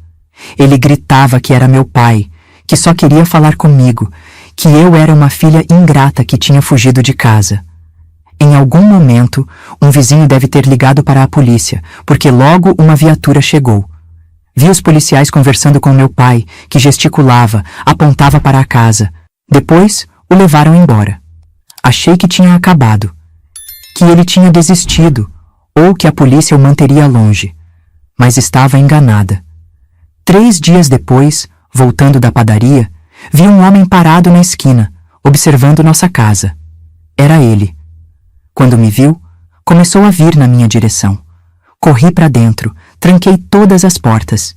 Ele gritava que era meu pai, que só queria falar comigo, que eu era uma filha ingrata que tinha fugido de casa. Em algum momento, um vizinho deve ter ligado para a polícia, porque logo uma viatura chegou. Vi os policiais conversando com meu pai, que gesticulava, apontava para a casa. Depois, o levaram embora. Achei que tinha acabado, que ele tinha desistido, ou que a polícia o manteria longe. Mas estava enganada. 3 dias depois, voltando da padaria, vi um homem parado na esquina, observando nossa casa. Era ele. Quando me viu, começou a vir na minha direção. Corri para dentro, tranquei todas as portas.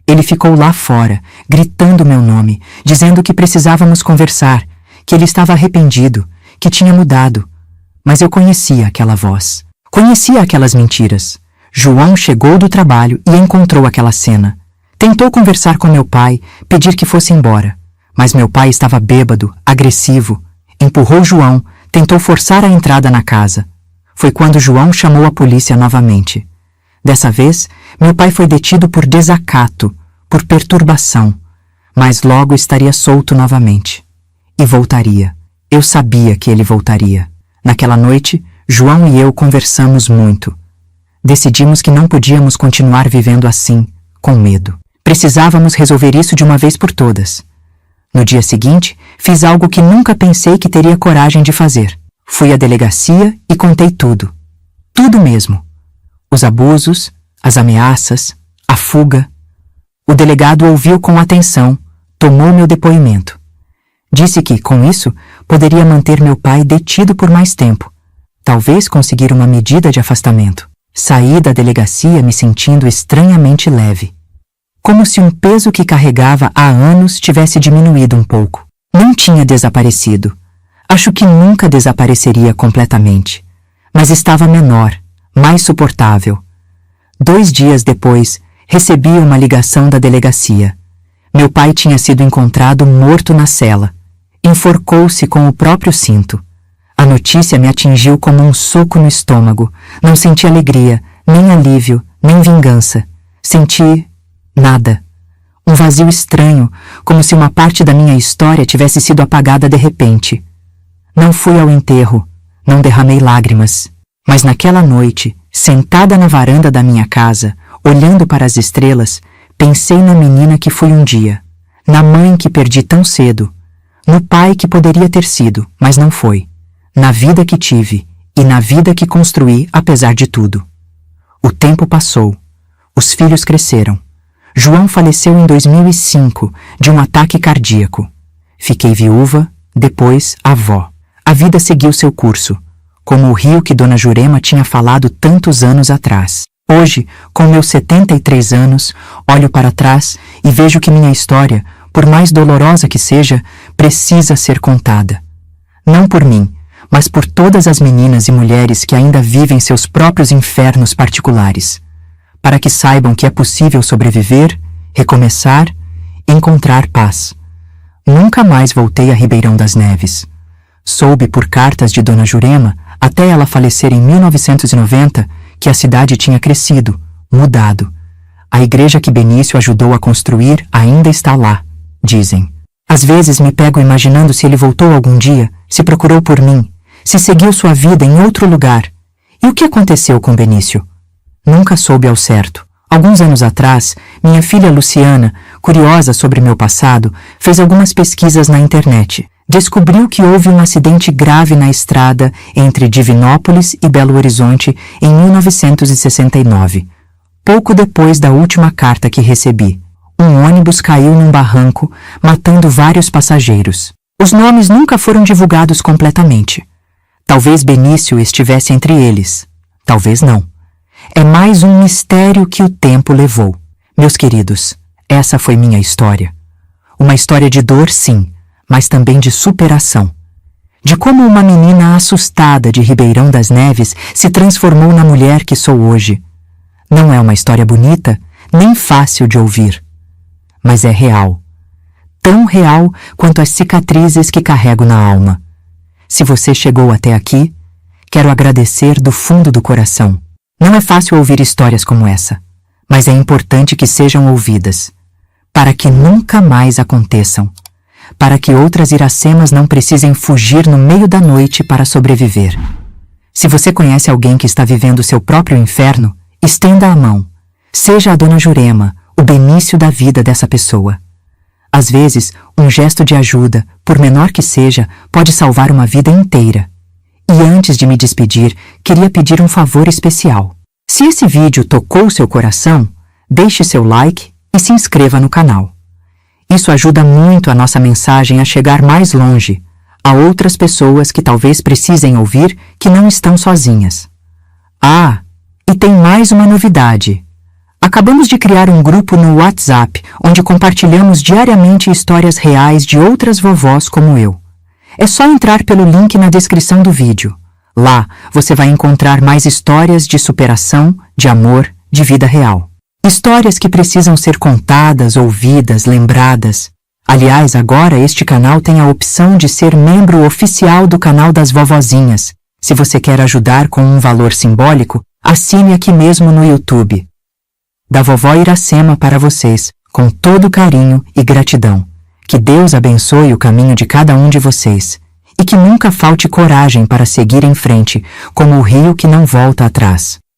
Ele ficou lá fora, gritando meu nome, dizendo que precisávamos conversar, que ele estava arrependido, que tinha mudado. Mas eu conhecia aquela voz. Conhecia aquelas mentiras. João chegou do trabalho e encontrou aquela cena. Tentou conversar com meu pai, pedir que fosse embora. Mas meu pai estava bêbado, agressivo. Empurrou João, tentou forçar a entrada na casa. Foi quando João chamou a polícia novamente. Dessa vez, meu pai foi detido por desacato, por perturbação. Mas logo estaria solto novamente. E voltaria. Eu sabia que ele voltaria. Naquela noite, João e eu conversamos muito. Decidimos que não podíamos continuar vivendo assim, com medo. Precisávamos resolver isso de uma vez por todas. No dia seguinte, fiz algo que nunca pensei que teria coragem de fazer. Fui à delegacia e contei tudo. Tudo mesmo. Os abusos, as ameaças, a fuga. O delegado ouviu com atenção, tomou meu depoimento. Disse que, com isso, poderia manter meu pai detido por mais tempo. Talvez conseguir uma medida de afastamento. Saí da delegacia me sentindo estranhamente leve. Como se um peso que carregava há anos tivesse diminuído um pouco. Não tinha desaparecido. Acho que nunca desapareceria completamente. Mas estava menor, mais suportável. 2 dias depois, recebi uma ligação da delegacia. Meu pai tinha sido encontrado morto na cela. Enforcou-se com o próprio cinto. A notícia me atingiu como um soco no estômago. Não senti alegria, nem alívio, nem vingança. Senti nada. Um vazio estranho, como se uma parte da minha história tivesse sido apagada de repente. Não fui ao enterro, não derramei lágrimas. Mas naquela noite, sentada na varanda da minha casa, olhando para as estrelas, pensei na menina que fui um dia, na mãe que perdi tão cedo, no pai que poderia ter sido, mas não foi, na vida que tive e na vida que construí apesar de tudo. O tempo passou. Os filhos cresceram. João faleceu em 2005 de um ataque cardíaco. Fiquei viúva, depois avó. A vida seguiu seu curso, como o rio que Dona Jurema tinha falado tantos anos atrás. Hoje, com meus 73 anos, olho para trás e vejo que minha história, por mais dolorosa que seja, precisa ser contada. Não por mim, mas por todas as meninas e mulheres que ainda vivem seus próprios infernos particulares, para que saibam que é possível sobreviver, recomeçar e encontrar paz. Nunca mais voltei a Ribeirão das Neves. Soube por cartas de Dona Jurema, até ela falecer em 1990, que a cidade tinha crescido, mudado. A igreja que Benício ajudou a construir ainda está lá, dizem. Às vezes me pego imaginando se ele voltou algum dia, se procurou por mim, se seguiu sua vida em outro lugar. E o que aconteceu com Benício? Nunca soube ao certo. Alguns anos atrás, minha filha Luciana, curiosa sobre meu passado, fez algumas pesquisas na internet. Descobriu que houve um acidente grave na estrada entre Divinópolis e Belo Horizonte em 1969, pouco depois da última carta que recebi. Um ônibus caiu num barranco, matando vários passageiros. Os nomes nunca foram divulgados completamente. Talvez Benício estivesse entre eles. Talvez não. É mais um mistério que o tempo levou. Meus queridos, essa foi minha história. Uma história de dor, sim, mas também de superação. De como uma menina assustada de Ribeirão das Neves se transformou na mulher que sou hoje. Não é uma história bonita, nem fácil de ouvir. Mas é real. Tão real quanto as cicatrizes que carrego na alma. Se você chegou até aqui, quero agradecer do fundo do coração. Não é fácil ouvir histórias como essa, mas é importante que sejam ouvidas, para que nunca mais aconteçam, para que outras Iracemas não precisem fugir no meio da noite para sobreviver. Se você conhece alguém que está vivendo seu próprio inferno, estenda a mão. Seja a Dona Jurema, o Benício da vida dessa pessoa. Às vezes, um gesto de ajuda, por menor que seja, pode salvar uma vida inteira. E antes de me despedir, queria pedir um favor especial. Se esse vídeo tocou seu coração, deixe seu like e se inscreva no canal. Isso ajuda muito a nossa mensagem a chegar mais longe, a outras pessoas que talvez precisem ouvir que não estão sozinhas. Ah, e tem mais uma novidade. Acabamos de criar um grupo no WhatsApp, onde compartilhamos diariamente histórias reais de outras vovós como eu. É só entrar pelo link na descrição do vídeo. Lá, você vai encontrar mais histórias de superação, de amor, de vida real. Histórias que precisam ser contadas, ouvidas, lembradas. Aliás, agora este canal tem a opção de ser membro oficial do canal das vovozinhas. Se você quer ajudar com um valor simbólico, assine aqui mesmo no YouTube. Da vovó Iracema para vocês, com todo carinho e gratidão. Que Deus abençoe o caminho de cada um de vocês. E que nunca falte coragem para seguir em frente, como o rio que não volta atrás.